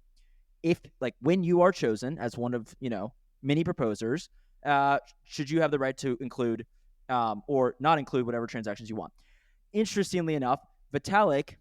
if like when you are chosen as one of, many proposers, should you have the right to include or not include whatever transactions you want? Interestingly enough, Vitalik,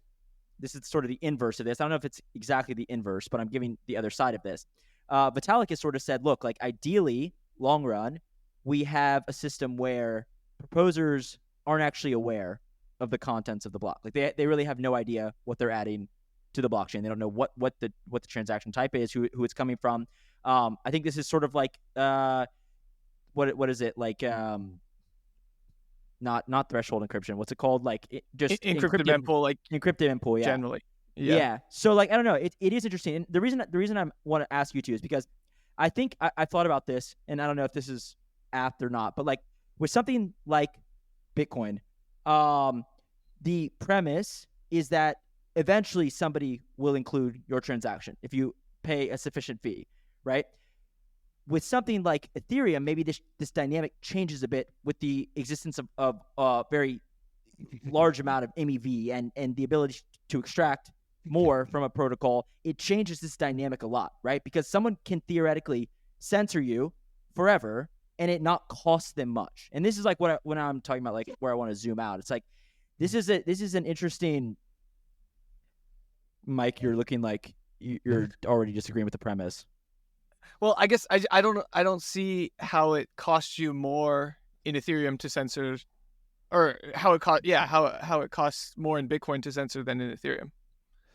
this is sort of the inverse of this. I don't know if it's exactly the inverse, but I'm giving the other side of this. Vitalik has sort of said, look, like ideally, long run, we have a system where proposers aren't actually aware of the contents of the block. Like they really have no idea what they're adding to the blockchain. They don't know what the transaction type is, who it's coming from. I think this is sort of like what is it like? Not threshold encryption. What's it called? Like just encrypted mempool, like encrypted mempool. Yeah, generally. Yeah. So like I don't know. It is interesting. And the reason I want to ask you two is because I think I thought about this, and I don't know if this is apt or not, but like with something like Bitcoin, the premise is that eventually somebody will include your transaction if you pay a sufficient fee, right? With something like Ethereum, maybe this dynamic changes a bit with the existence of a very large amount of MEV and the ability to extract more from a protocol. It changes this dynamic a lot, right? Because someone can theoretically censor you forever and it not cost them much. And this is like when I'm talking about like where I want to zoom out. It's like this is an interesting. Mike, you're looking like you're already disagreeing with the premise. Well, I guess I don't see how it costs you more in Ethereum to censor, or how it costs more in Bitcoin to censor than in Ethereum,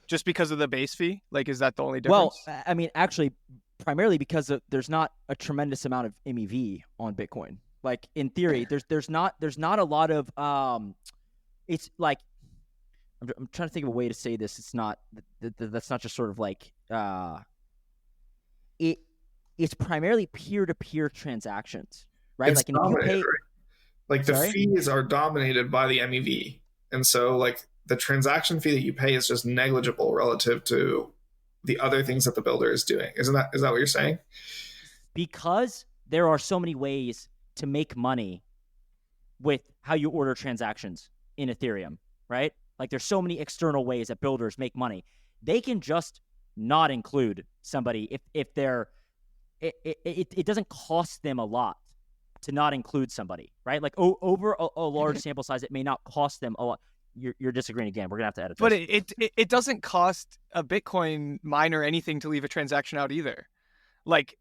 just because of the base fee. Like, is that the only difference? Well, I mean, actually, primarily because there's not a tremendous amount of MEV on Bitcoin. Like in theory, there's not a lot of it's like I'm trying to think of a way to say this. It's not that's not just sort of like it's primarily peer-to-peer transactions, right? It's like, and if you pay, right? Like the fees are dominated by the MEV, and so like the transaction fee that you pay is just negligible relative to the other things that the builder is doing. Is that what you're saying? Because there are so many ways to make money with how you order transactions in Ethereum, right? Like there's so many external ways that builders make money. They can just not include somebody if they're it doesn't cost them a lot to not include somebody, right? Like over a large sample size, it may not cost them a lot. You're disagreeing again. We're gonna have to edit this. But it doesn't cost a Bitcoin miner anything to leave a transaction out either. Like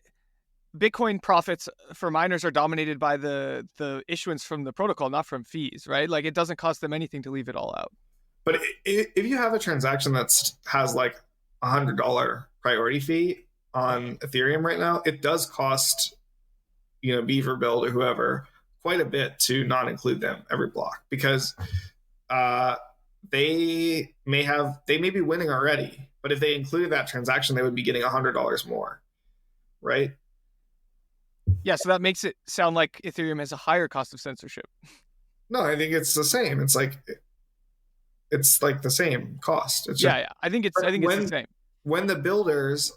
Bitcoin profits for miners are dominated by the issuance from the protocol, not from fees, right? Like it doesn't cost them anything to leave it all out. But if you have a transaction that has like $100 priority fee on Ethereum right now, it does cost, Beaver Build or whoever quite a bit to not include them every block, because they may be winning already, but if they included that transaction, they would be getting $100 more, right? Yeah, so that makes it sound like Ethereum has a higher cost of censorship. No, I think it's the same. It's like the same cost. It's just, I think it's the same. When the builders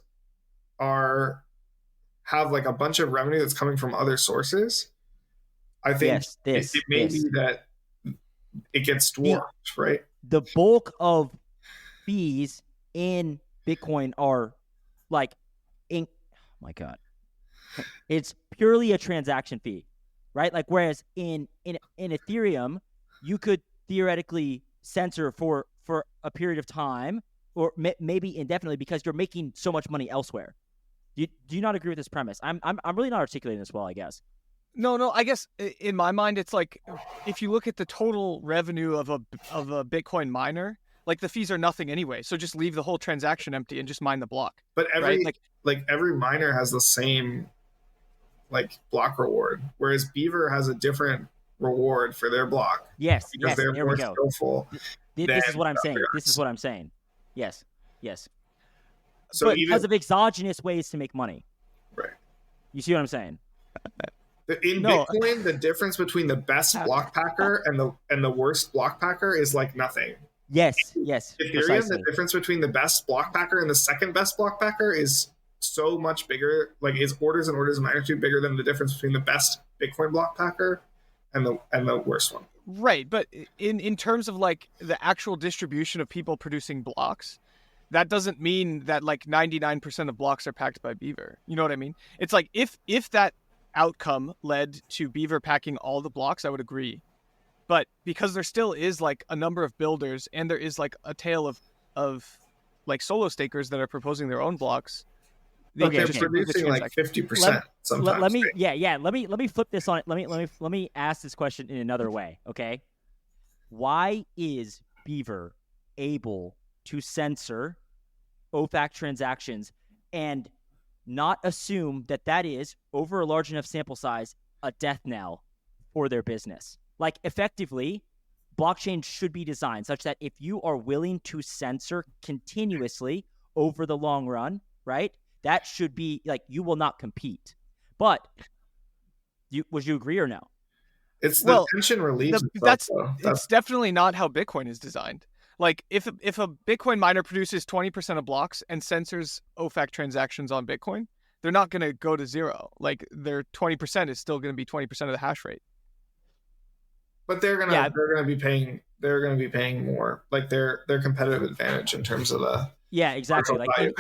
have like a bunch of revenue that's coming from other sources, I think it may be that it gets dwarfed, right? The bulk of fees in Bitcoin are like, oh my God, it's purely a transaction fee, right? Like whereas in Ethereum, you could theoretically censor for a period of time, or maybe indefinitely, because you're making so much money elsewhere. Do you not agree with this premise? I'm really not articulating this well, I guess. No. I guess in my mind, it's like if you look at the total revenue of a Bitcoin miner, like the fees are nothing anyway. So just leave the whole transaction empty and just mine the block. But every miner has the same like block reward, whereas Beaver has a different reward for their block. Yes, because they're more skillful. This is what I'm saying. This is what I'm saying. Yes. So but because of exogenous ways to make money. Right. You see what I'm saying? Bitcoin, the difference between the best block packer and the worst block packer is like nothing. Yes. Ethereum, precisely. The difference between the best block packer and the second best block packer is so much bigger. Like is orders and orders of magnitude bigger than the difference between the best Bitcoin block packer and the worst one. Right, but in terms of like the actual distribution of people producing blocks, that doesn't mean that like 99% of blocks are packed by Beaver. You know what I mean? It's like if that outcome led to Beaver packing all the blocks, I would agree. But because there still is like a number of builders and there is like a tail of like solo stakers that are proposing their own blocks, But they're okay. producing like 50% sometimes. Let me let me flip this on it. Let me ask this question in another way. Okay, why is Beaver able to censor OFAC transactions and not assume that is, over a large enough sample size, a death knell for their business? Like, effectively, blockchain should be designed such that if you are willing to censor continuously over the long run, right, that should be, like, you will not compete. But would you agree or no? It's the tension relieves itself, it's definitely not how Bitcoin is designed. Like, if a Bitcoin miner produces 20% of blocks and censors OFAC transactions on Bitcoin, they're not going to go to zero. Like, their 20% is still going to be 20% of the hash rate. But they're gonna be paying more. Like, their competitive advantage in terms of the exactly. Like,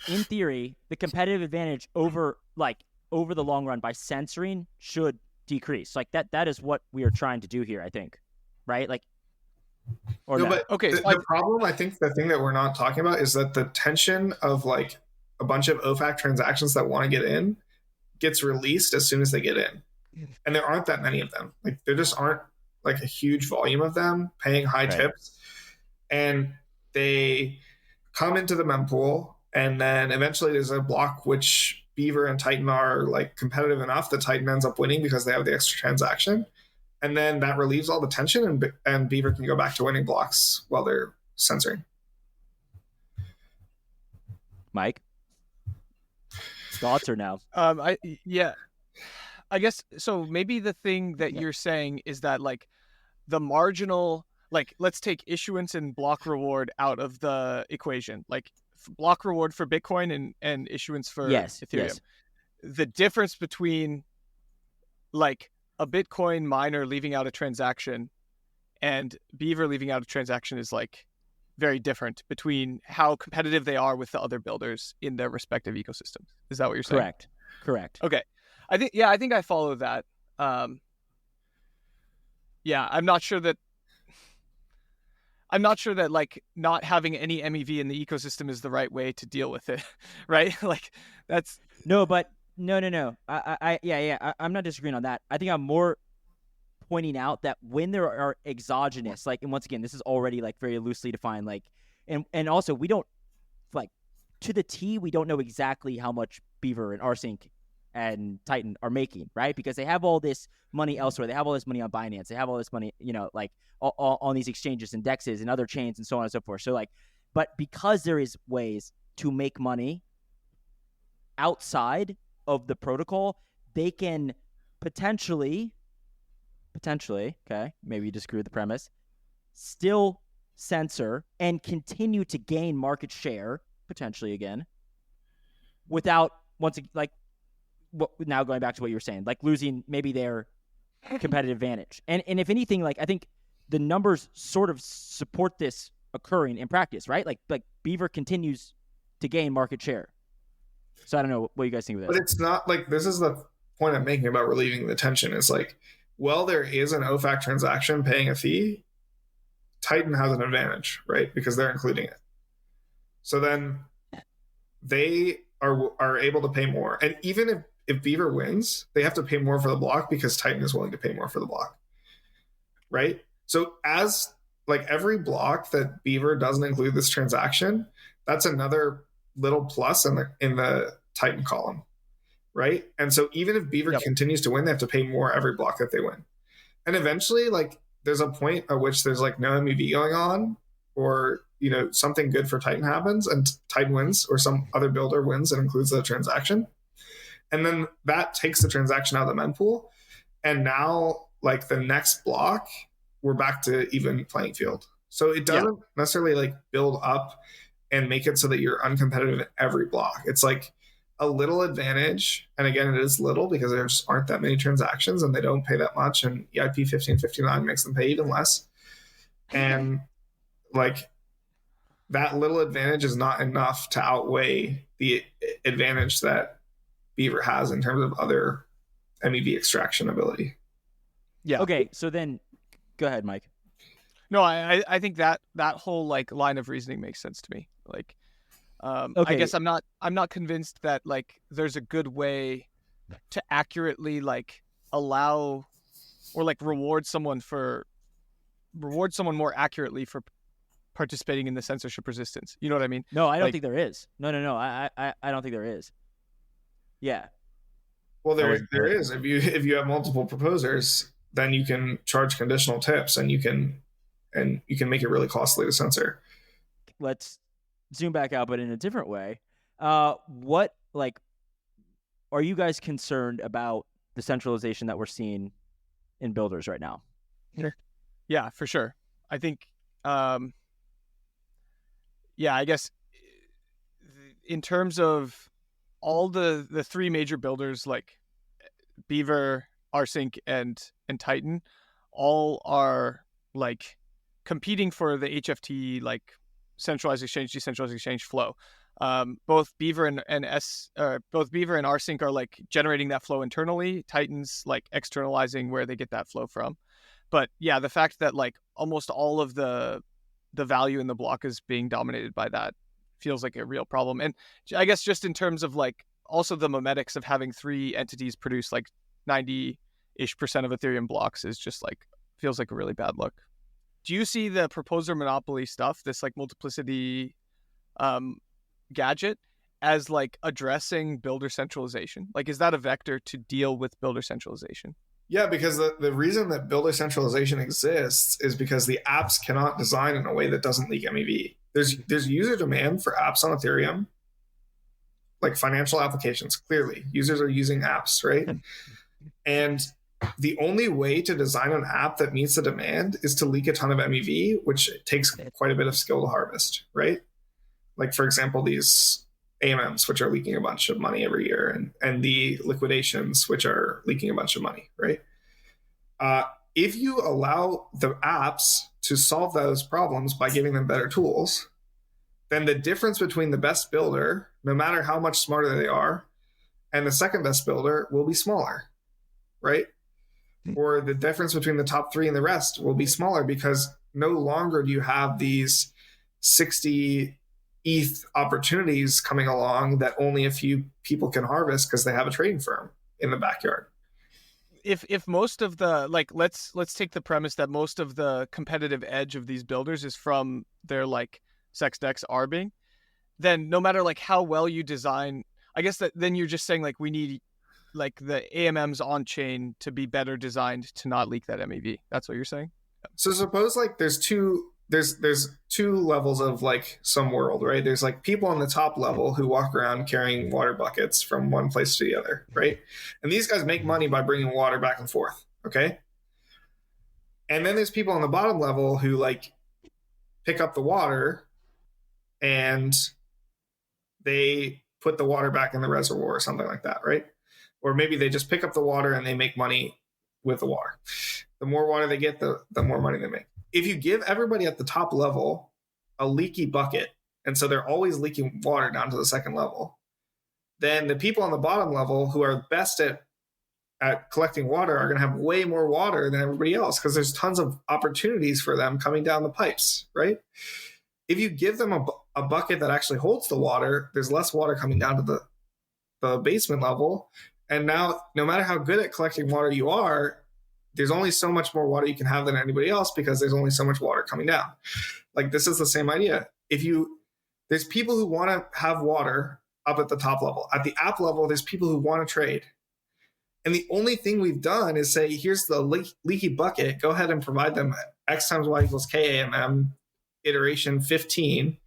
in theory, the competitive advantage over the long run by censoring should decrease. Like, that is what we are trying to do here, I think. Right? Like, or no? But okay, the problem, I think the thing that we're not talking about is that the tension of, like, a bunch of OFAC transactions that want to get in gets released as soon as they get in. And there aren't that many of them. Like, there just aren't, like, a huge volume of them paying high tips. And they come into the mempool, and then eventually there's a block which Beaver and Titan are, like, competitive enough that Titan ends up winning because they have the extra transaction. And then that relieves all the tension, and Beaver can go back to winning blocks while they're censoring. Mike? Thoughts or no? I guess so. Maybe the thing that you're saying is that, like, the marginal, like, let's take issuance and block reward out of the equation. Like, block reward for Bitcoin and issuance for Ethereum. Yes. The difference between, like, a Bitcoin miner leaving out a transaction and Beaver leaving out a transaction is, like, very different between how competitive they are with the other builders in their respective ecosystems. Is that what you're saying? Correct. Okay. I think I follow that. I'm not sure that like, not having any MEV in the ecosystem is the right way to deal with it, right? Like, that's no. I'm not disagreeing on that. I think I'm more pointing out that when there are exogenous, like, and once again, this is already, like, very loosely defined, like, and also we don't, like, to the T, we don't know exactly how much Beaver and Rsync and Titan are making, right? Because they have all this money elsewhere. They have all this money on Binance. They have all this money, like, on these exchanges and DEXs and other chains and so on and so forth. So, like, but because there is ways to make money outside of the protocol, they can potentially, okay, maybe you disagree with the premise, still censor and continue to gain market share, potentially again, without, now going back to what you were saying, like, losing maybe their competitive advantage. And if anything, like, I think the numbers sort of support this occurring in practice, right? Like Beaver continues to gain market share. So I don't know what you guys think of this. But it's not, like, this is the point I'm making about relieving the tension. It's like, well, there is an OFAC transaction paying a fee, Titan has an advantage, right? Because they're including it. So then they are able to pay more. And even if Beaver wins, they have to pay more for the block because Titan is willing to pay more for the block, right? So as, like, every block that Beaver doesn't include this transaction, that's another little plus in the Titan column, right? And so even if Beaver continues to win, they have to pay more every block that they win. And eventually, like, there's a point at which there's, like, no MEV going on, or, something good for Titan happens and Titan wins, or some other builder wins and includes the transaction. And then that takes the transaction out of the mempool. And now, like, the next block, we're back to even playing field. So it doesn't necessarily, like, build up and make it so that you're uncompetitive in every block. It's like a little advantage. And again, it is little because there just aren't that many transactions and they don't pay that much. And EIP 1559 makes them pay even less. And, like, that little advantage is not enough to outweigh the advantage that Beaver has in terms of other MEV extraction ability. Yeah. Okay, so then go ahead, Mike. No, I think that whole, like, line of reasoning makes sense to me. Like, Okay. I guess I'm not convinced that like there's a good way to accurately like allow or like reward someone more accurately for participating in the censorship resistance. You know what I mean? No, I don't Like- think there is. No. I don't think there is. Yeah. Well, That there wasn't there good. is. If you have multiple proposers, then you can charge conditional tips, and you can make it really costly to censor. Let's zoom back out, but in a different way. What like are you guys concerned about the centralization that we're seeing in builders right now? Yeah, for sure. I think, yeah, I guess in terms of all the three major builders like Beaver, Rsync, and Titan, all are like competing for the HFT like centralized exchange, decentralized exchange flow. Both Beaver and Rsync are like generating that flow internally. Titan's like externalizing where they get that flow from. But yeah, the fact that like almost all of the value in the block is being dominated by that feels like a real problem. And I guess just in terms of like also the memetics of having three entities produce like 90-ish% of Ethereum blocks is just like feels like a really bad look. Do you see the proposer monopoly stuff, this like multiplicity gadget, as like addressing builder centralization? Like, is that a vector to deal with builder centralization? Yeah, because the reason that builder centralization exists is because the apps cannot design in a way that doesn't leak MEV. There's user demand for apps on Ethereum, like financial applications. Clearly, users are using apps, right? And the only way to design an app that meets the demand is to leak a ton of MEV, which takes quite a bit of skill to harvest, right? Like, for example, these AMMs, which are leaking a bunch of money every year, and the liquidations, which are leaking a bunch of money, right? If you allow the apps to solve those problems by giving them better tools, then the difference between the best builder, no matter how much smarter they are, and the second best builder will be smaller, right? Or the difference between the top three and the rest will be smaller because no longer do you have these 60 ETH opportunities coming along that only a few people can harvest because they have a trading firm in the backyard. If most of the like let's take the premise that most of the competitive edge of these builders is from their like sexdex arbing, then no matter like how well you design, I guess that then you're just saying like we need like the AMMs on chain to be better designed to not leak that MEV. That's what you're saying? So suppose like there's two levels of like some world, right? There's like people on the top level who walk around carrying water buckets from one place to the other, right? And these guys make money by bringing water back and forth, okay? And then there's people on the bottom level who like pick up the water and they put the water back in the reservoir or something like that, right? Or maybe they just pick up the water and they make money with the water. The more water they get, the more money they make. If you give everybody at the top level a leaky bucket, and so they're always leaking water down to the second level, then the people on the bottom level who are best at collecting water are going to have way more water than everybody else because there's tons of opportunities for them coming down the pipes, right? If you give them a bucket that actually holds the water, there's less water coming down to the basement level. And now, no matter how good at collecting water you are, there's only so much more water you can have than anybody else because there's only so much water coming down. Like, this is the same idea. There's people who want to have water up at the top level. At the app level, there's people who want to trade. And the only thing we've done is say, here's the leaky bucket. Go ahead and provide them X times Y equals KAMM iteration 15.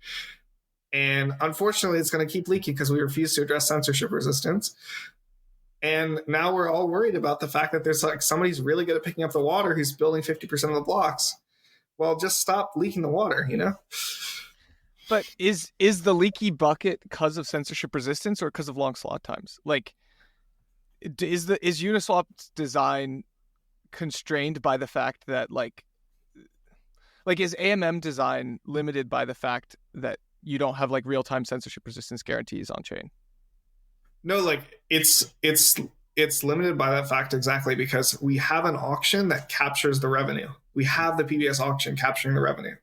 And unfortunately, it's going to keep leaking because we refuse to address censorship resistance. And now we're all worried about the fact that there's like somebody's really good at picking up the water who's building 50% of the blocks. Well, just stop leaking the water, you know? But is the leaky bucket because of censorship resistance or because of long slot times? Like, is Uniswap's design constrained by the fact that like is AMM design limited by the fact that you don't have like real-time censorship resistance guarantees on chain? No, like it's limited by that fact exactly because we have an auction that captures the revenue. We have the PBS auction capturing the revenue,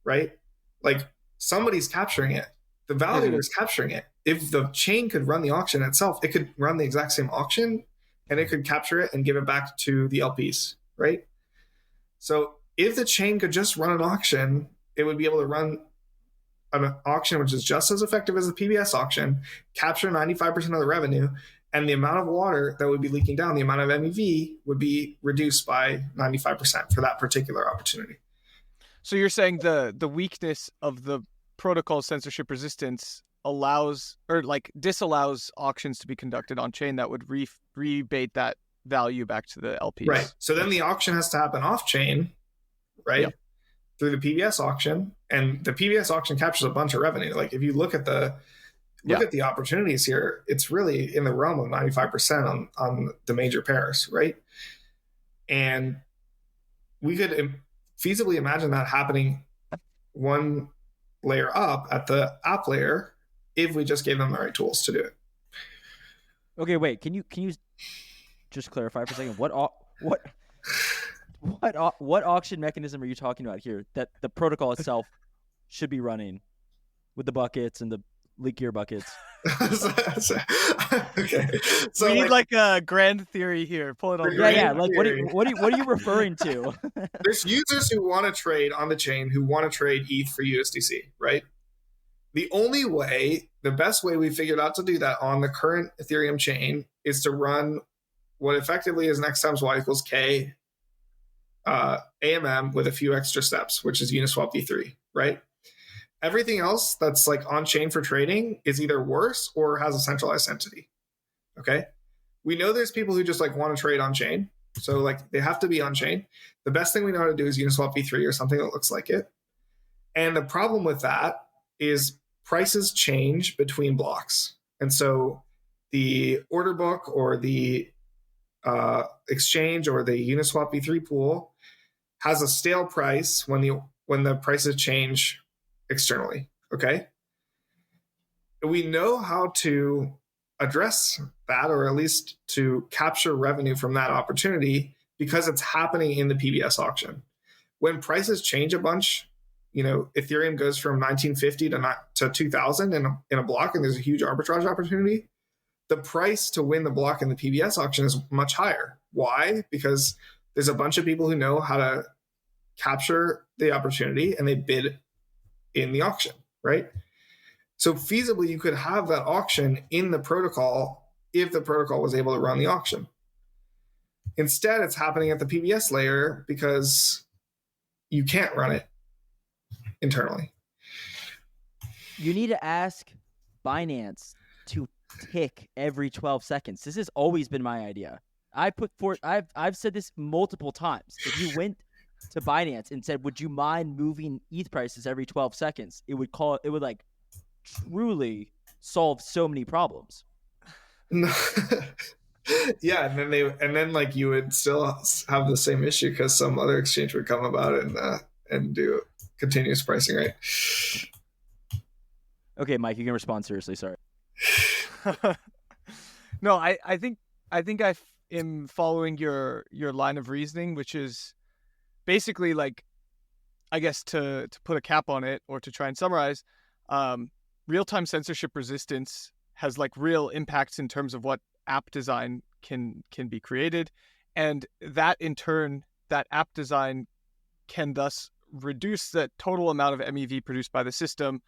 right? Like somebody's capturing it. The validator is capturing it. If the chain could run the auction itself, it could run the exact same auction and it could capture it and give it back to the LPs, right? So if the chain could just run an auction, it would be able to run an auction which is just as effective as the PBS auction, capture 95% of the revenue, and the amount of water that would be leaking down, the amount of MEV would be reduced by 95% for that particular opportunity. So you're saying the weakness of the protocol censorship resistance allows or like disallows auctions to be conducted on chain that would rebate that value back to the LPs. Right. So then the auction has to happen off chain, right? Yep. Through the PBS auction, and the PBS auction captures a bunch of revenue. Like if you look at the opportunities here, it's really in the realm of 95% on the major pairs, right? And we could feasibly imagine that happening one layer up at the app layer if we just gave them the right tools to do it. Okay, wait. Can you just clarify for a second? What auction mechanism are you talking about here that the protocol itself should be running with the buckets and the leakier buckets? Okay, so we need like a grand theory here. Pull it on. Yeah. Like what are you referring to? There's users who want to trade on the chain, who want to trade ETH for USDC, right? The best way we figured out to do that on the current Ethereum chain is to run what effectively is next times y equals k AMM with a few extra steps, which is Uniswap v3, right? Everything else that's like on chain for trading is either worse or has a centralized entity. Okay. We know there's people who just like want to trade on chain. So like they have to be on chain. The best thing we know how to do is Uniswap v3 or something that looks like it. And the problem with that is prices change between blocks. And so the order book or the exchange or the Uniswap v3 pool has a stale price when the prices change externally. Okay. We know how to address that, or at least to capture revenue from that opportunity, because it's happening in the PBS auction. When prices change a bunch, Ethereum goes from 1950 to 2000 in a block, and there's a huge arbitrage opportunity. The price to win the block in the PBS auction is much higher. Why? Because there's a bunch of people who know how to capture the opportunity and they bid in the auction, right? So feasibly, you could have that auction in the protocol if the protocol was able to run the auction. Instead, it's happening at the PBS layer because you can't run it internally. You need to ask Binance to tick every 12 seconds. This has always been my idea. I've said this multiple times. If you went to Binance and said, "Would you mind moving ETH prices every 12 seconds?" It would like truly solve so many problems. Yeah, and then like you would still have the same issue because some other exchange would come about and do continuous pricing, right? Okay, Mike, you can respond seriously. Sorry. No, I think I am following your line of reasoning, which is basically like, I guess to put a cap on it or to try and summarize, real-time censorship resistance has like real impacts in terms of what app design can be created, and that in turn, that app design can thus reduce the total amount of MEV produced by the system,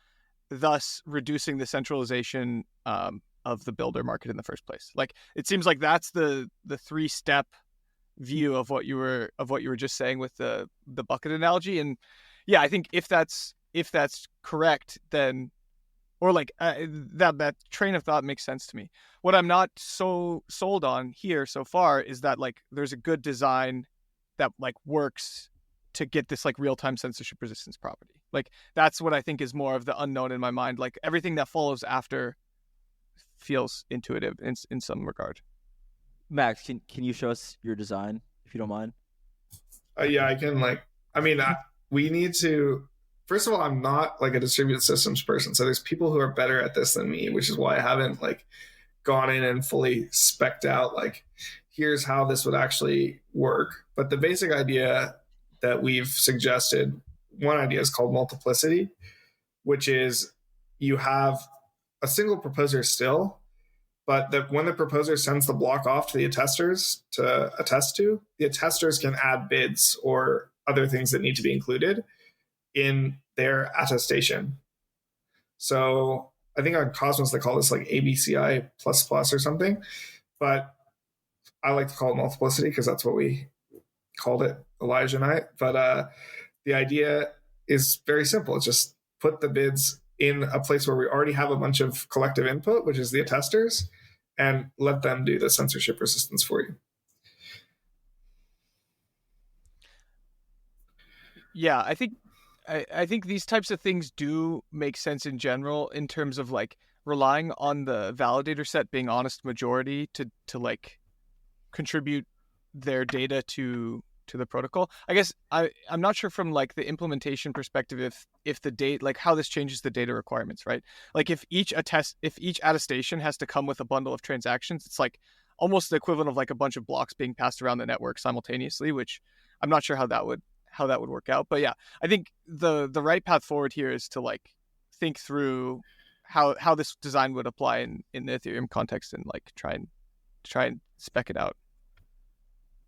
thus reducing the centralization of the builder market in the first place. Like it seems like that's the 3-step view of what you were just saying with the bucket analogy. And yeah, I think if that's correct, then or like that train of thought makes sense to me. What I'm not so sold on here so far is that like there's a good design that like works to get this like real-time censorship resistance property. Like that's what I think is more of the unknown in my mind. Like everything that follows after feels intuitive in some regard. Max, can you show us your design if you don't mind? Yeah, I can. We need to. First of all, I'm not like a distributed systems person, so there's people who are better at this than me, which is why I haven't like gone in and fully specced out like here's how this would actually work. But the basic idea that we've suggested, one idea is called multiplicity, which is you have a single proposer still, but when the proposer sends the block off to the attesters to attest to, the attesters can add bids or other things that need to be included in their attestation. So I think on Cosmos they call this like ABCI or something, but I like to call it multiplicity because that's what we called it, Elijah and I. But the idea is very simple. It's just put the bids in a place where we already have a bunch of collective input, which is the attesters, and let them do the censorship resistance for you. Yeah, I think these types of things do make sense in general in terms of like relying on the validator set being honest majority to like contribute their data to the protocol. I guess I'm not sure from like the implementation perspective if the date, like how this changes the data requirements, right? Like if each attestation has to come with a bundle of transactions, it's like almost the equivalent of like a bunch of blocks being passed around the network simultaneously, which I'm not sure how that would work out. But yeah, I think the right path forward here is to like think through how this design would apply in the Ethereum context and like try and spec it out.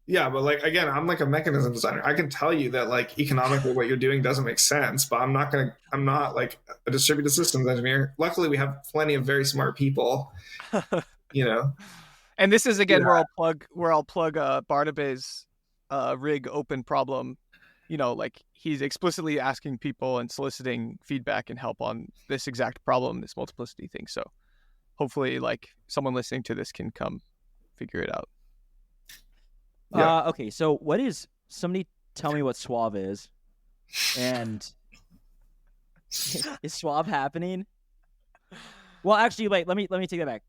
Yeah, but like again, I'm like a mechanism designer. I can tell you that like economically what you're doing doesn't make sense, but I'm not like a distributed systems engineer. Luckily, we have plenty of very smart people, you know. And this is again where I'll plug Barnabe's rig open problem. You know, like he's explicitly asking people and soliciting feedback and help on this exact problem, this multiplicity thing. So hopefully like someone listening to this can come figure it out. Yeah. Okay, so what is, somebody tell me what Suave is, and is Suave happening? Well, actually, wait, let me take that back.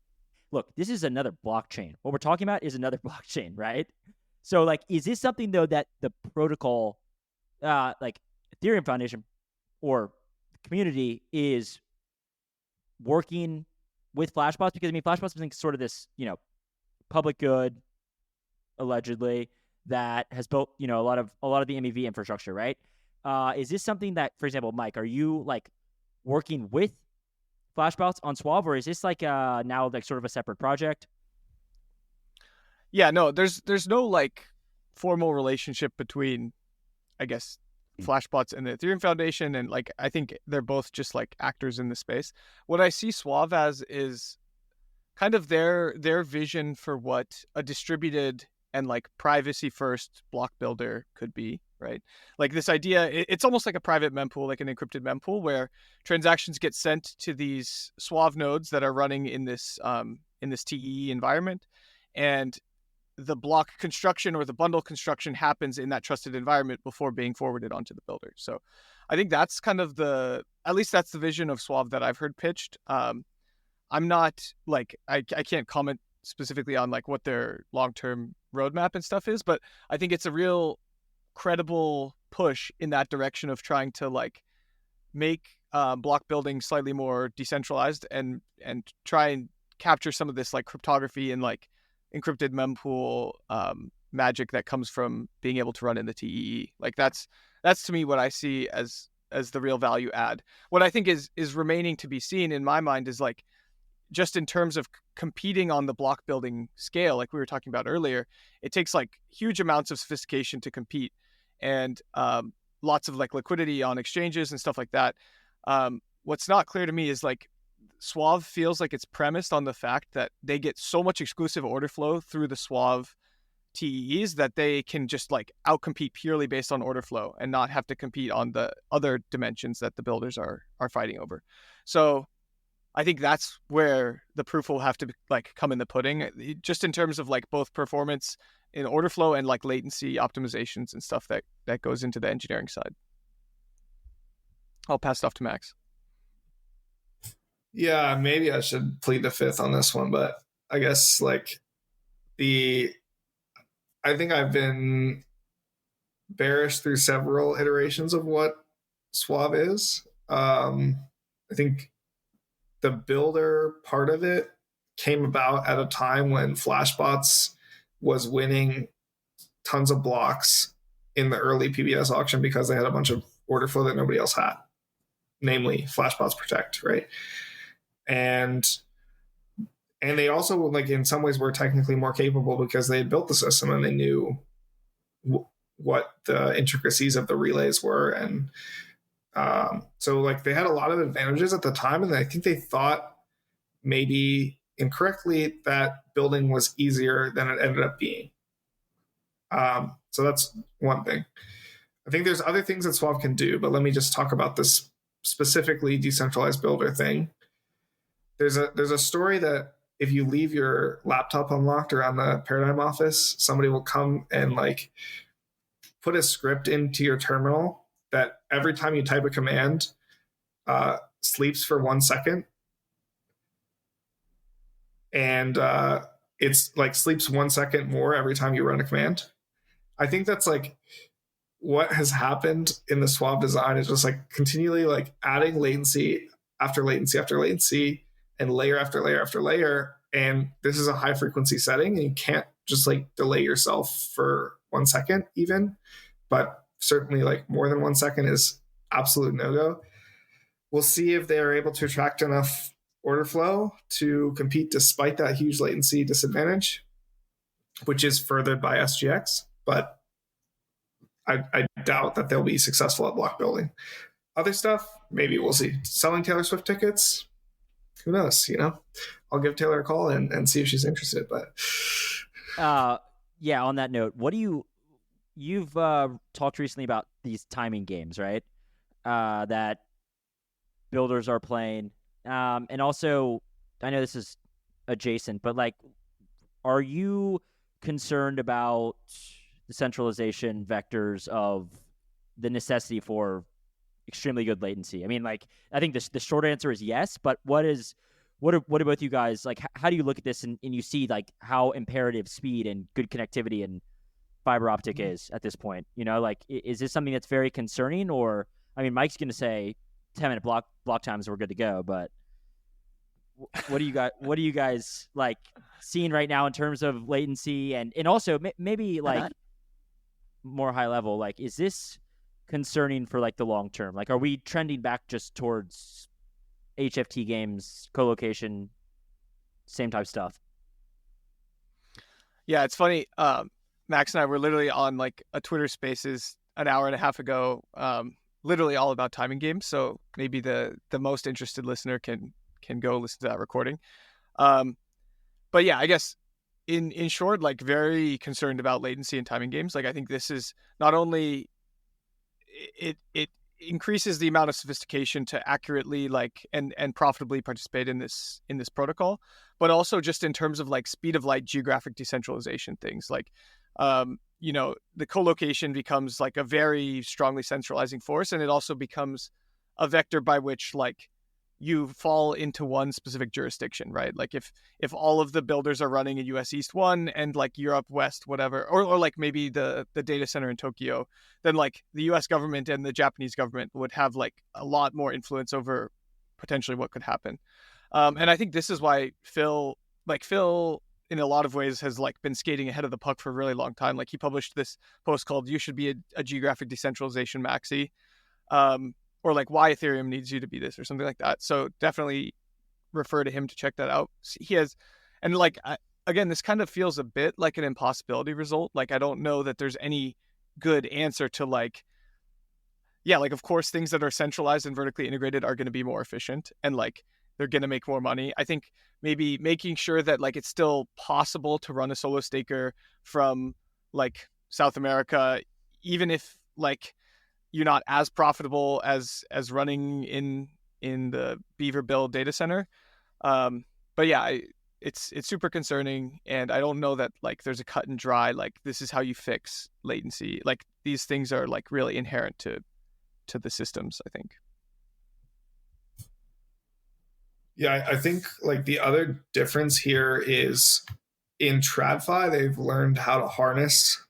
Look, this is another blockchain. What we're talking about is another blockchain, right? So, like, is this something though that the protocol, like Ethereum Foundation or the community is working with Flashbots? Because I mean, Flashbots is sort of this, you know, public good, allegedly, that has built, you know, a lot of the MEV infrastructure, right? Is this something that, for example, Mike, are you like working with Flashbots on Suave, or is this like now like sort of a separate project? Yeah, no, there's no like formal relationship between, I guess, Flashbots and the Ethereum Foundation, and like I think they're both just like actors in the space. What I see Suave as is kind of their vision for what a distributed and like privacy first block builder could be, right? Like this idea, it's almost like a private mempool, like an encrypted mempool, where transactions get sent to these Suave nodes that are running in this TEE environment, and the block construction or the bundle construction happens in that trusted environment before being forwarded onto the builder. So I think that's kind of at least that's the vision of Suave that I've heard pitched. I'm not like, I can't comment specifically on like what their long-term roadmap and stuff is, but I think it's a real credible push in that direction of trying to like make block building slightly more decentralized and try and capture some of this like cryptography and like encrypted mempool magic that comes from being able to run in the TEE. Like that's to me what I see as the real value add. What I think is remaining to be seen in my mind is like, just in terms of competing on the block building scale, like we were talking about earlier, it takes like huge amounts of sophistication to compete, and lots of like liquidity on exchanges and stuff like that. What's not clear to me is like Suave feels like it's premised on the fact that they get so much exclusive order flow through the Suave TEEs that they can just like outcompete purely based on order flow and not have to compete on the other dimensions that the builders are fighting over. So I think that's where the proof will have to like come in the pudding, just in terms of like both performance in order flow and like latency optimizations and stuff that goes into the engineering side. I'll pass it off to Max. Yeah, maybe I should plead the fifth on this one, but I guess like I think I've been bearish through several iterations of what Suave is. I think the builder part of it came about at a time when Flashbots was winning tons of blocks in the early PBS auction because they had a bunch of order flow that nobody else had. namely Flashbots Protect, right? And they also, like, in some ways were technically more capable because they had built the system and they knew what the intricacies of the relays were. And so, like, they had a lot of advantages at the time, and I think they thought, maybe incorrectly, that building was easier than it ended up being. So that's one thing. I think there's other things that Suave can do, but let me just talk about this specifically decentralized builder thing. There's a story that if you leave your laptop unlocked around the Paradigm office, somebody will come and, like, put a script into your terminal that every time you type a command, sleeps for 1 second. And it's like sleeps 1 second more every time you run a command. I think that's like what has happened in the Suave design is just like continually like adding latency after latency after latency and layer after layer after layer. And this is a high frequency setting, and you can't just like delay yourself for 1 second even, but certainly like more than 1 second is absolute no-go. We'll see if they're able to attract enough order flow to compete despite that huge latency disadvantage, which is furthered by SGX, but I doubt that they'll be successful at block building. Other stuff, maybe we'll see. Selling Taylor Swift tickets, who knows, you know? I'll give Taylor a call and see if she's interested, but... Yeah, on that note, what do you've talked recently about these timing games, right? That builders are playing. And also, I know this is adjacent, but like, are you concerned about the centralization vectors of the necessity for extremely good latency? I mean, like, I think the short answer is yes, but what are both you guys, like, how do you look at this and you see like how imperative speed and good connectivity and fiber optic is at this point? You know, like, is this something that's very concerning? Or, I mean, Mike's going to say 10-minute block times, we're good to go, but what do you guys like seeing right now in terms of latency and also maybe like more high level, like, is this concerning for like the long term? Like, are we trending back just towards HFT games, co-location, same type stuff? Yeah, it's funny. Max and I were literally on like a Twitter Spaces an hour and a half ago, literally all about timing games. So maybe the most interested listener can go listen to that recording. But yeah, I guess in short, like, very concerned about latency and timing games. Like, I think this is not only it increases the amount of sophistication to accurately like and profitably participate in this protocol, but also just in terms of like speed of light, geographic decentralization things. Like, you know, the co-location becomes like a very strongly centralizing force, and it also becomes a vector by which like you fall into one specific jurisdiction, right? Like if all of the builders are running in US East 1 and like Europe West, whatever, or like maybe the data center in Tokyo, then like the US government and the Japanese government would have like a lot more influence over potentially what could happen. And I think this is why Phil in a lot of ways has like been skating ahead of the puck for a really long time. Like, he published this post called "You Should Be a Geographic Decentralization Maxi," or like "Why Ethereum Needs You to Be This," or something like that. So definitely refer to him to check that out. He has, and like, again, this kind of feels a bit like an impossibility result. Like, I don't know that there's any good answer to like, yeah, like, of course, things that are centralized and vertically integrated are going to be more efficient, and like, they're going to make more money. I think maybe making sure that like it's still possible to run a solo staker from like South America, even if like you're not as profitable as running in the Beaverville data center. But yeah, it's super concerning, and I don't know that like there's a cut and dry like this is how you fix latency. Like, these things are like really inherent to the systems, I think. Yeah, I think like the other difference here is in TradFi, they've learned how to harness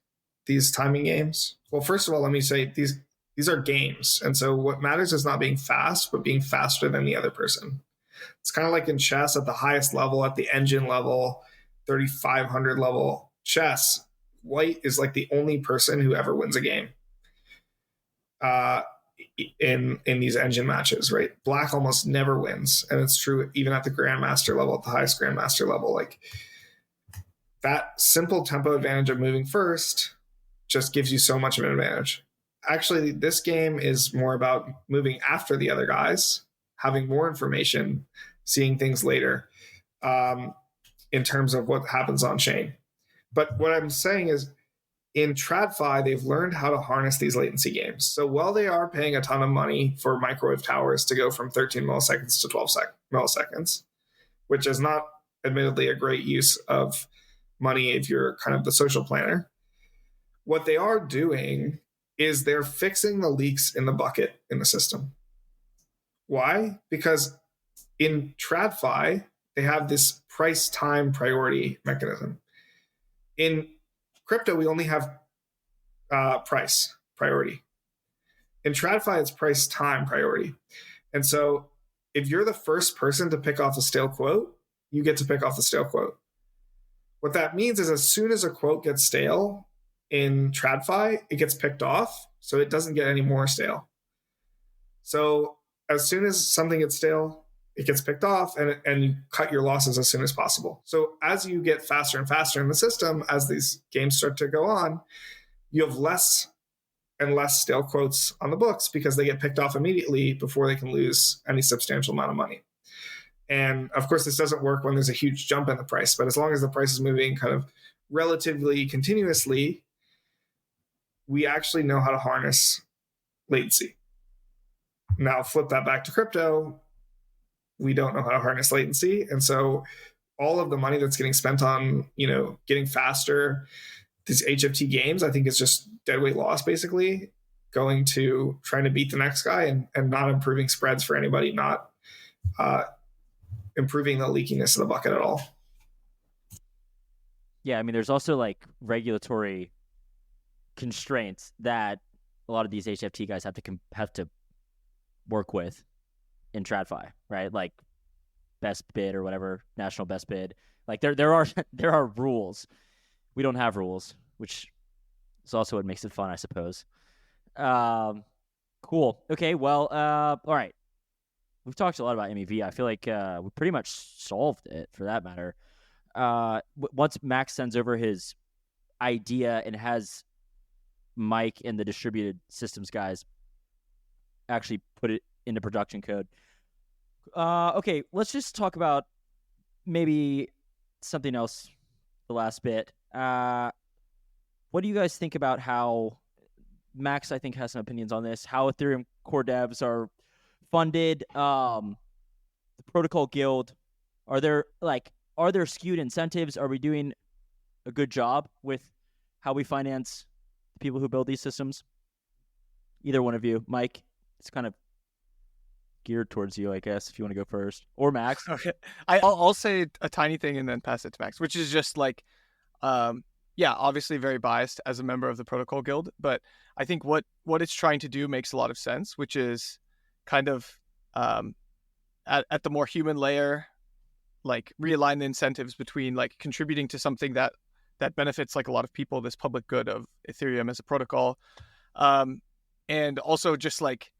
these timing games. Well, first of all, let me say these are games. And so what matters is not being fast, but being faster than the other person. It's kind of like in chess at the highest level, at the engine level, 3,500 level chess, white is like the only person who ever wins a game. in these engine matches, right? Black almost never wins, and it's true even at the grandmaster level, at the highest grandmaster level. Like that simple tempo advantage of moving first just gives you so much of an advantage. Actually, this game is more about moving after the other guys, having more information, seeing things later, in terms of what happens on chain. But what I'm saying is, in TradFi, they've learned how to harness these latency games. So while they are paying a ton of money for microwave towers to go from 13 milliseconds to 12 milliseconds, which is not admittedly a great use of money if you're kind of the social planner, what they are doing is they're fixing the leaks in the bucket in the system. Why? Because in TradFi, they have this price time priority mechanism. In crypto, we only have price priority. In TradFi, it's price time priority. And so if you're the first person to pick off the stale quote, you get to pick off the stale quote. What that means is as soon as a quote gets stale in TradFi, it gets picked off, so it doesn't get any more stale. So as soon as something gets stale, it gets picked off, and you cut your losses as soon as possible. So as you get faster and faster in the system, as these games start to go on, you have less and less stale quotes on the books because they get picked off immediately before they can lose any substantial amount of money. And of course, this doesn't work when there's a huge jump in the price, but as long as the price is moving kind of relatively continuously, we actually know how to harness latency. Now flip that back to crypto. We don't know how to harness latency. And so all of the money that's getting spent on, getting faster, these HFT games, I think is just deadweight loss, basically, going to trying to beat the next guy and not improving spreads for anybody, not improving the leakiness of the bucket at all. Yeah, I mean, there's also like regulatory constraints that a lot of these HFT guys have to work with in TradFi, right? Like best bid or whatever, national best bid. Like there are rules. We don't have rules, which is also what makes it fun, I suppose. Cool. Okay, well, all right. We've talked a lot about MEV. I feel like we pretty much solved it, for that matter. Once Max sends over his idea and has Mike and the distributed systems guys actually put it into production code. Okay, let's just talk about maybe something else the last bit. What do you guys think about how Max, I think, has some opinions on this, how Ethereum core devs are funded, the protocol guild, are there skewed incentives? Are we doing a good job with how we finance the people who build these systems? Either one of you. Mike, it's kind of geared towards you, I guess, if you want to go first, or Max. Okay, I'll say a tiny thing and then pass it to Max, which is just like, obviously very biased as a member of the protocol guild, but I think what it's trying to do makes a lot of sense, which is kind of at the more human layer, like realign the incentives between like contributing to something that benefits like a lot of people, this public good of Ethereum as a protocol, and also just like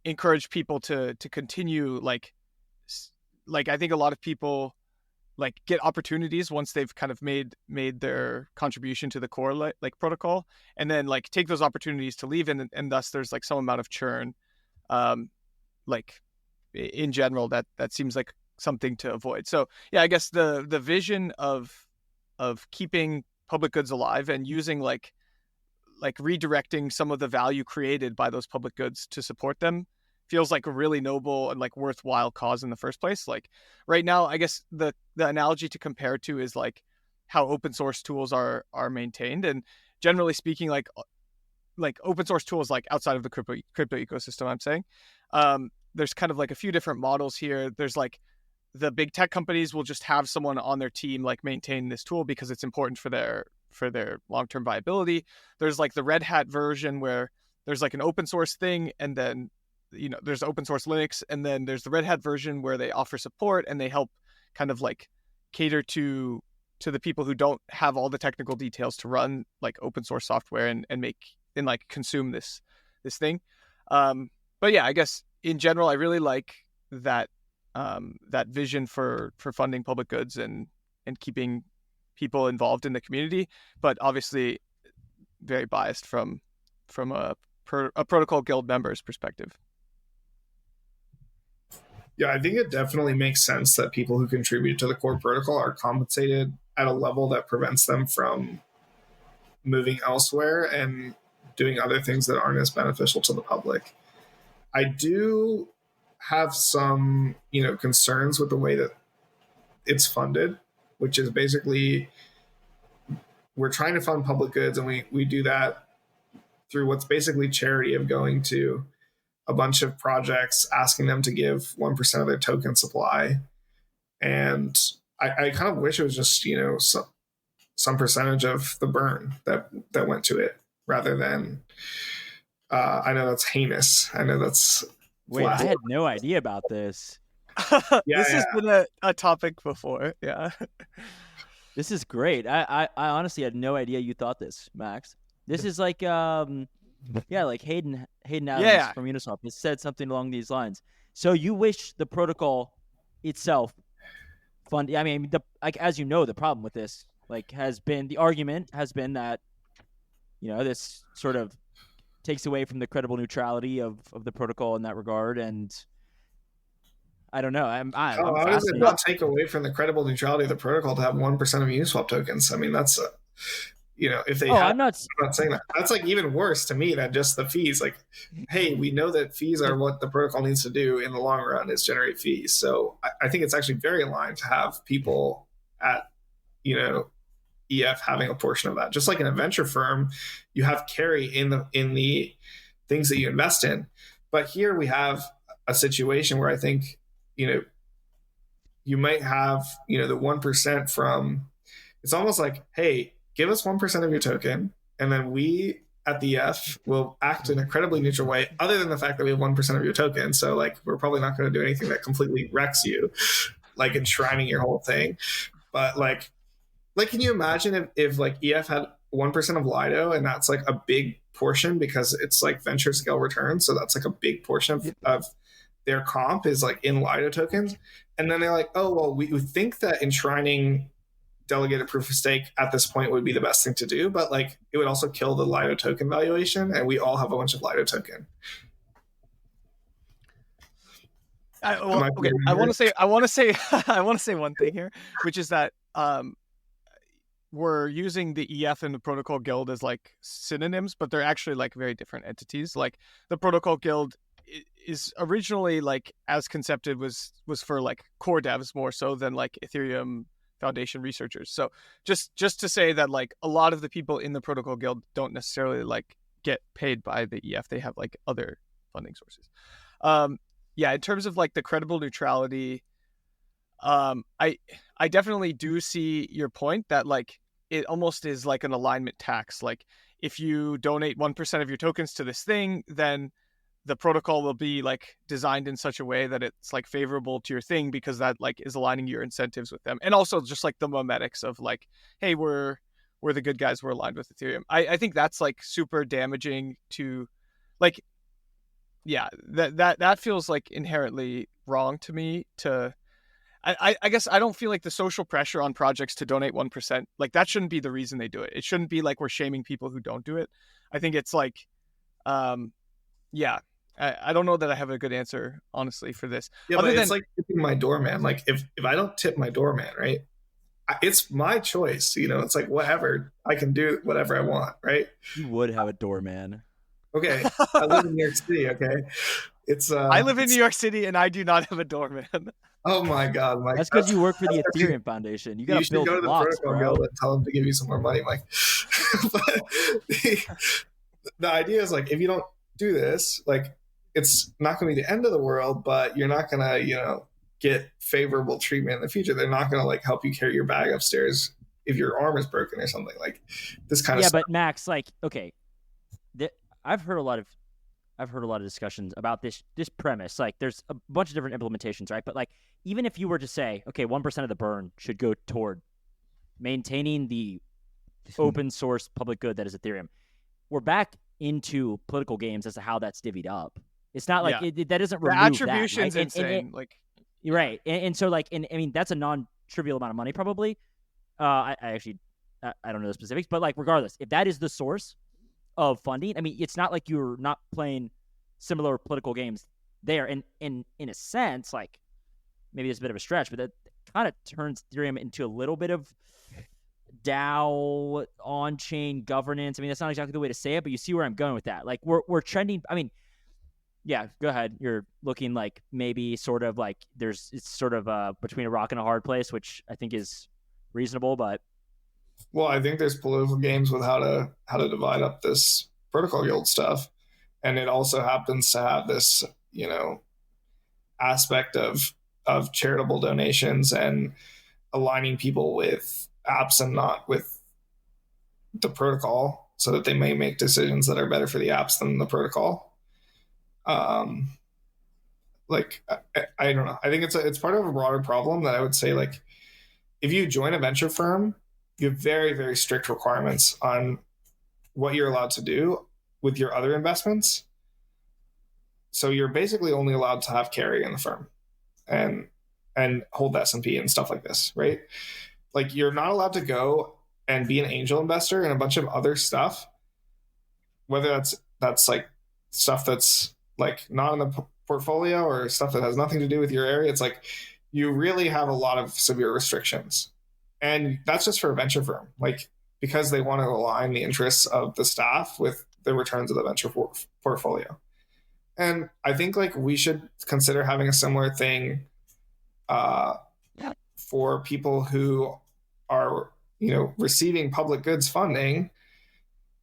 encourage people to continue like I think a lot of people like get opportunities once they've kind of made their contribution to the core like protocol, and then like take those opportunities to leave, and thus there's like some amount of churn, like in general that seems like something to avoid. So yeah, I guess the vision of keeping public goods alive and using like redirecting some of the value created by those public goods to support them feels like a really noble and like worthwhile cause in the first place. Like right now, I guess the analogy to compare to is like how open source tools are maintained, and generally speaking, like open source tools like outside of the crypto ecosystem, I'm saying, there's kind of like a few different models here. There's like the big tech companies will just have someone on their team like maintain this tool because it's important for their long-term viability. There's like the Red Hat version where there's like an open source thing, and then there's open source Linux, and then there's the Red Hat version where they offer support and they help kind of like cater to the people who don't have all the technical details to run like open source software and make and like consume this thing. But yeah, I guess in general, I really like that that vision for funding public goods and keeping people involved in the community. But obviously, very biased from a protocol guild member's perspective. Yeah, I think it definitely makes sense that people who contribute to the core protocol are compensated at a level that prevents them from moving elsewhere and doing other things that aren't as beneficial to the public. I do have some, concerns with the way that it's funded, which is basically we're trying to fund public goods, and we do that through what's basically charity of going to a bunch of projects, asking them to give 1% of their token supply. And I kind of wish it was just, some percentage of the burn that went to it, rather than, I know that's heinous. I know that's... Wait, I had no idea about this. This has been a topic before. Yeah. This is great. I honestly had no idea you thought this, Max. This is like, like Hayden Adams from Uniswap has said something along these lines. So you wish the protocol itself fund? I mean, as you know, the problem with this the argument has been that this sort of takes away from the credible neutrality of the protocol in that regard, and I don't know. How does it not take away from the credible neutrality of the protocol to have 1% of Uniswap tokens? I mean, that's if they I'm not saying that. That's like even worse to me than just the fees. Like, hey, we know that fees are what the protocol needs to do in the long run, is generate fees. So I think it's actually very aligned to have people at, EF having a portion of that. Just like in a venture firm, you have carry in the things that you invest in. But here we have a situation where I think, you might have, the 1% from, it's almost like, hey, give us 1% of your token, and then we at the EF will act in an incredibly neutral way, other than the fact that we have 1% of your token. So we're probably not going to do anything that completely wrecks you, like enshrining your whole thing. But can you imagine if EF had 1% of Lido, and that's like a big portion because it's like venture scale returns. So that's like a big portion of their comp is like in Lido tokens. And then they're like, oh, well, we think that enshrining delegated proof of stake at this point would be the best thing to do, but it would also kill the Lido token valuation, and we all have a bunch of Lido token. I want to say one thing here, which is that we're using the EF and the Protocol Guild as synonyms, but they're actually very different entities. The Protocol Guild is originally as concepted was for core devs more so than Ethereum Foundation researchers. So just to say that a lot of the people in the Protocol Guild don't necessarily get paid by the EF. They have other funding sources. In terms of the credible neutrality, I definitely do see your point that it almost is an alignment tax. If you donate 1% of your tokens to this thing, then the protocol will be designed in such a way that it's favorable to your thing, because that is aligning your incentives with them. And also just the memetics of hey, we're the good guys, we're aligned with Ethereum. I think that's super damaging to that feels inherently wrong to me. I guess I don't feel the social pressure on projects to donate 1%, that shouldn't be the reason they do it. It shouldn't be we're shaming people who don't do it. I think it's I don't know that I have a good answer, honestly, for this. Yeah, but it's tipping my doorman. If I don't tip my doorman, right, it's my choice. It's whatever. I can do whatever I want, right? You would have a doorman. Okay, I live in New York City. Okay, I live in New York City, and I do not have a doorman. Oh my God, Mike! That's because you work for the Ethereum Foundation. You got to build blocks, bro. Guild and tell them to give you some more money, Mike. But the idea is if you don't do this, it's not going to be the end of the world, but you're not going to, get favorable treatment in the future. They're not going to help you carry your bag upstairs if your arm is broken or something this kind of stuff. Yeah, but Max, okay, I've heard a lot of discussions about this premise. There's a bunch of different implementations, right? But even if you were to say, okay, 1% of the burn should go toward maintaining the open source public good that is Ethereum, we're back into political games as to how that's divvied up. It's not like Yeah. that doesn't The remove attribution's that, right? insane. Like, You're right. And so like, I mean, that's a non-trivial amount of money probably. I actually, I don't know the specifics, but like regardless, if that is the source of funding, I mean, it's not like you're not playing similar political games there. And in a sense, like maybe it's a bit of a stretch, but that kind of turns Ethereum into a little bit of DAO on-chain governance. I mean, that's not exactly the way to say it, but you see where I'm going with that. Like we're trending. I mean, yeah, go ahead. You're looking like maybe sort of like it's sort of between a rock and a hard place, which I think is reasonable, but Well, I think there's political games with how to divide up this protocol guild stuff, and it also happens to have this, aspect of charitable donations and aligning people with apps and not with the protocol, so that they may make decisions that are better for the apps than the protocol. Like I don't know. I think it's part of a broader problem that I would say, like, if you join a venture firm, you have very, very strict requirements on what you're allowed to do with your other investments. So you're basically only allowed to have carry in the firm and hold the S&P and stuff like this, right? Like, you're not allowed to go and be an angel investor in a bunch of other stuff, whether that's like stuff that's like not in the portfolio or stuff that has nothing to do with your area. It's like you really have a lot of severe restrictions. And that's just for a venture firm, like, because they want to align the interests of the staff with the returns of the venture portfolio. And I think, like, we should consider having a similar thing for people who are, receiving public goods funding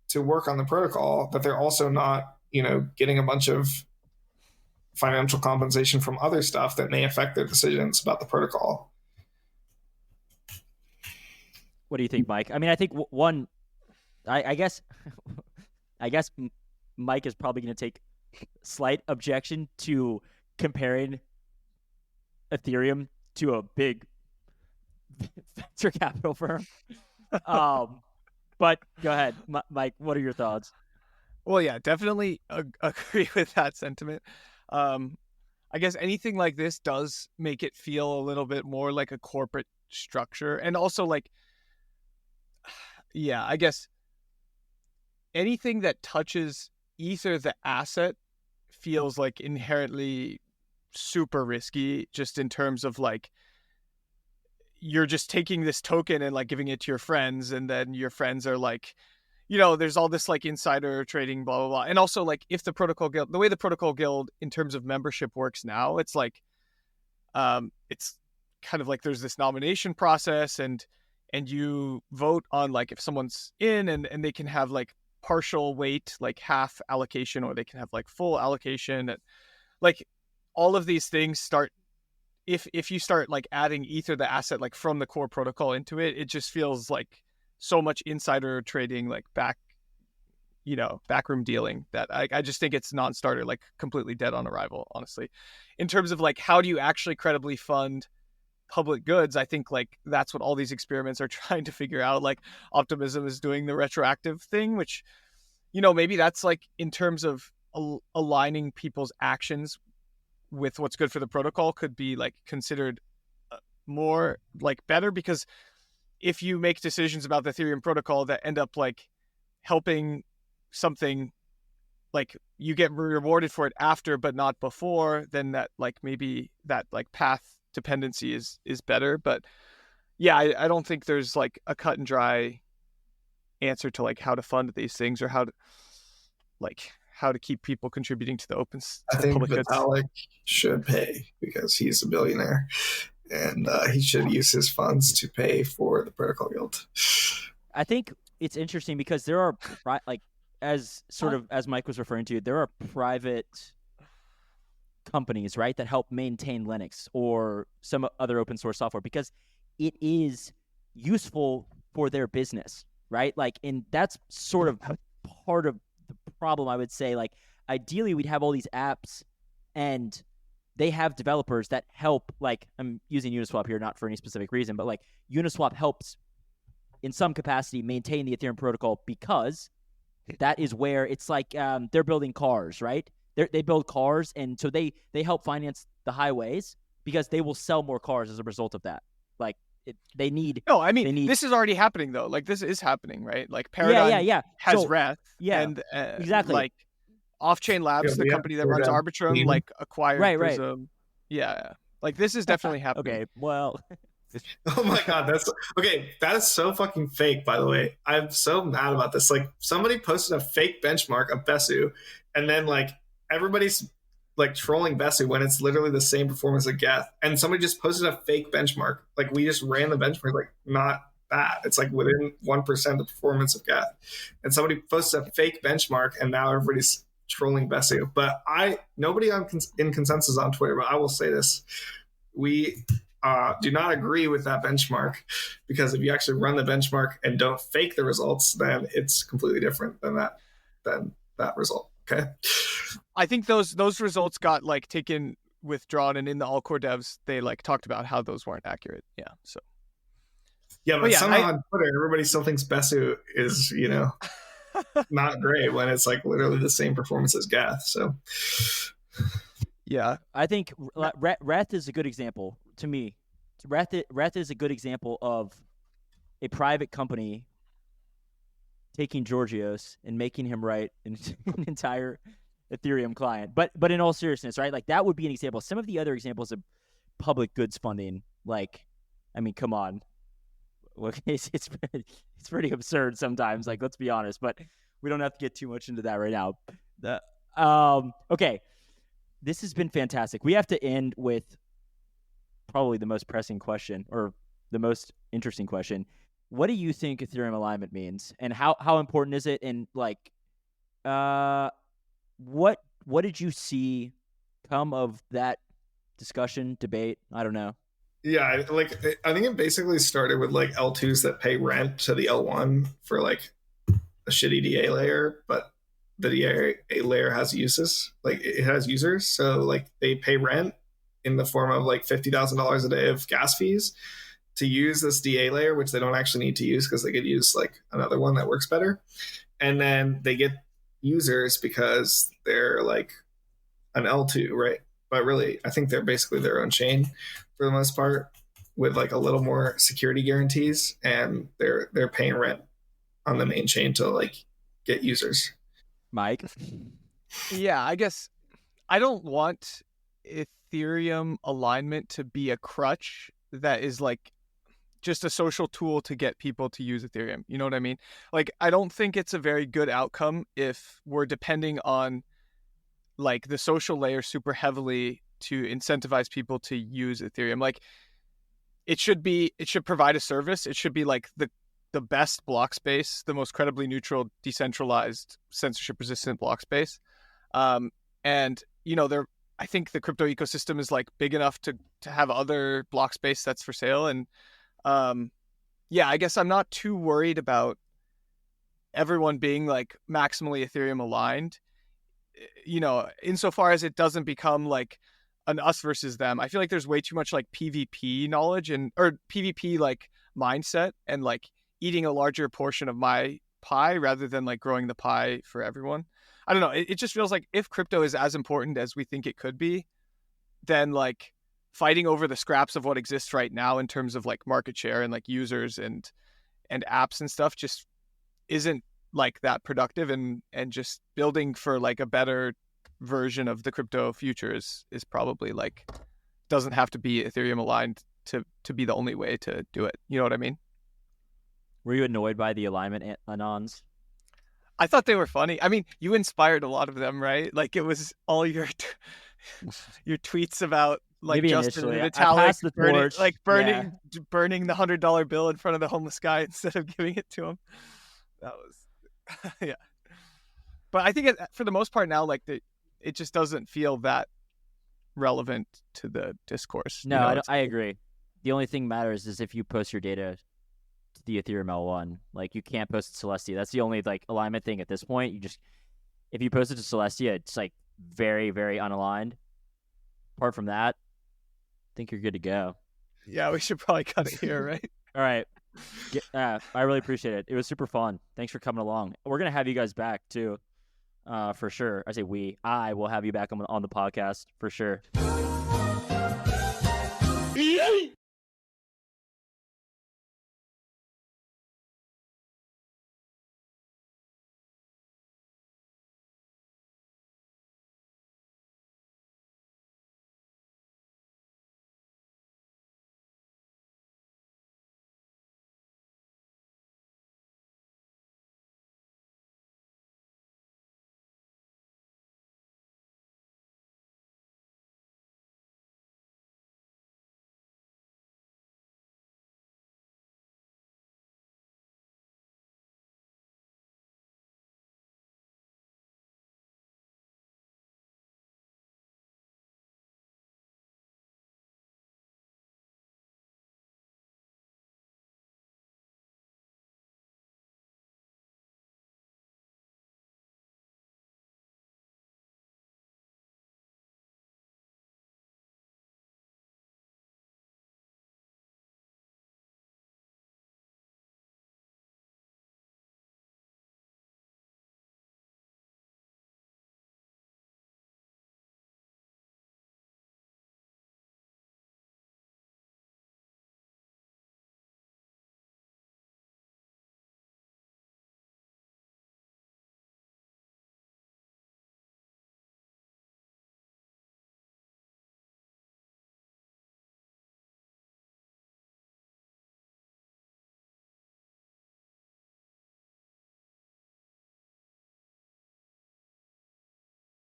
to work on the protocol, but they're also not, getting a bunch of financial compensation from other stuff that may affect their decisions about the protocol. what do you think, Mike? I mean, I think one, I guess Mike is probably going to take slight objection to comparing Ethereum to a big venture capital firm. But go ahead, Mike. What are your thoughts? well, yeah, definitely agree with that sentiment. I guess anything like this does make it feel a little bit more like a corporate structure, and also like, yeah, I guess anything that touches Ether, the asset, feels like inherently super risky, just in terms of like, you're just taking this token and like giving it to your friends, and then your friends are like, there's all this like insider trading, blah blah blah. And also, like, if the way the protocol guild in terms of membership works now, it's like, it's kind of like there's this nomination process, and you vote on like if someone's in, and they can have like partial weight, like half allocation, or they can have like full allocation. And like all of these things start, if you start like adding Ether, the asset, like from the core protocol into it, it just feels like so much insider trading, like backroom dealing, that I just think it's non-starter, like completely dead on arrival, honestly. In terms of like, how do you actually credibly fund public goods, I think like that's what all these experiments are trying to figure out. Like, Optimism is doing the retroactive thing, which, maybe that's like in terms of aligning people's actions with what's good for the protocol, could be like considered more like better, because if you make decisions about the Ethereum protocol that end up like helping something, like you get rewarded for it after but not before, then that like maybe that like path dependency is better. But yeah, I don't think there's like a cut and dry answer to like how to fund these things, or how to keep people contributing to the I think public goods. Vitalik should pay because he's a billionaire, and he should use his funds to pay for the protocol guild. I think it's interesting because there are as Mike was referring to, there are private companies, right, that help maintain Linux or some other open source software because it is useful for their business, right? Like, and that's sort of part of the problem, I would say. Like, ideally, we'd have all these apps and they have developers that help, like, I'm using Uniswap here, not for any specific reason, but like Uniswap helps in some capacity maintain the Ethereum protocol because that is where it's like they're building cars, right? They build cars, and so they help finance the highways because they will sell more cars as a result of that. Like they need. No, I mean they need, this is already happening though. Like this is happening, right? Like Paradigm has So, Reth, yeah, and exactly. like Off-Chain Labs, the company that runs Arbitrum, like acquired Prism. Yeah, like this is definitely happening. Okay, well. Oh my god, that is so fucking fake, by the way. I'm so mad about this. Like, somebody posted a fake benchmark of Besu, and then like everybody's like trolling Besu when it's literally the same performance as Geth. And somebody just posted a fake benchmark. Like, we just ran the benchmark, like, not bad. It's like within 1% of the performance of Geth. And somebody posted a fake benchmark, and now everybody's trolling Besu. But nobody in consensus on Twitter, but I will say this. We do not agree with that benchmark, because if you actually run the benchmark and don't fake the results, then it's completely different than that result. Okay. I think those results got like withdrawn, and in the all core devs they like talked about how those weren't accurate. Yeah. So. Yeah, but somehow on Twitter everybody still thinks Besu is, not great when it's like literally the same performance as Geth. So. Yeah, I think Reth is a good example to me. Reth is a good example of a private company taking Georgios and making him write an entire Ethereum client. But in all seriousness, right? Like, that would be an example. Some of the other examples of public goods funding, like, I mean, come on. Look, it's pretty absurd sometimes. Like, let's be honest. But we don't have to get too much into that right now. Okay. This has been fantastic. We have to end with probably the most pressing question, or the most interesting question. What do you think Ethereum alignment means, and how important is it? And like, what did you see come of that discussion, debate? I don't know. Yeah, I think it basically started with like L2s that pay rent to the L1 for like a shitty DA layer, but the DA layer has uses, like it has users, so like they pay rent in the form of like $50,000 a day of gas fees to use this DA layer, which they don't actually need to use because they could use like another one that works better. And then they get users because they're like an L2, right? But really, I think they're basically their own chain for the most part, with like a little more security guarantees, and they're paying rent on the main chain to like get users. Mike? Yeah, I guess I don't want Ethereum alignment to be a crutch that is like just a social tool to get people to use Ethereum. You know what I mean? Like, I don't think it's a very good outcome if we're depending on like the social layer super heavily to incentivize people to use Ethereum. Like, it should provide a service. It should be like the best block space, the most credibly neutral, decentralized, censorship-resistant block space. And, I think the crypto ecosystem is like big enough to have other block space that's for sale. And I guess I'm not too worried about everyone being like maximally Ethereum aligned, insofar as it doesn't become like an us versus them. I feel like there's way too much like PvP knowledge or PvP like mindset, and like eating a larger portion of my pie rather than like growing the pie for everyone. I don't know. It just feels like if crypto is as important as we think it could be, then like fighting over the scraps of what exists right now in terms of like market share and like users and apps and stuff just isn't like that productive, and just building for like a better version of the crypto future is probably like doesn't have to be Ethereum aligned to be the only way to do it. You know what I mean? Were you annoyed by the alignment anons? I thought they were funny. I mean, you inspired a lot of them, right? Like, it was all your tweets about like maybe Justin initially. Vitalik burning the $100 bill in front of the homeless guy instead of giving it to him. That was yeah. But I think for the most part now, like it just doesn't feel that relevant to the discourse. No, I agree. The only thing matters is if you post your data to the Ethereum L1. Like, you can't post it to Celestia. That's the only like alignment thing at this point. If you post it to Celestia, it's like very, very unaligned. Apart from that, I think you're good to go. Yeah, we should probably cut it here, right? All right. I really appreciate it. It was super fun. Thanks for coming along. We're gonna have you guys back too, for sure. I will have you back on the podcast for sure.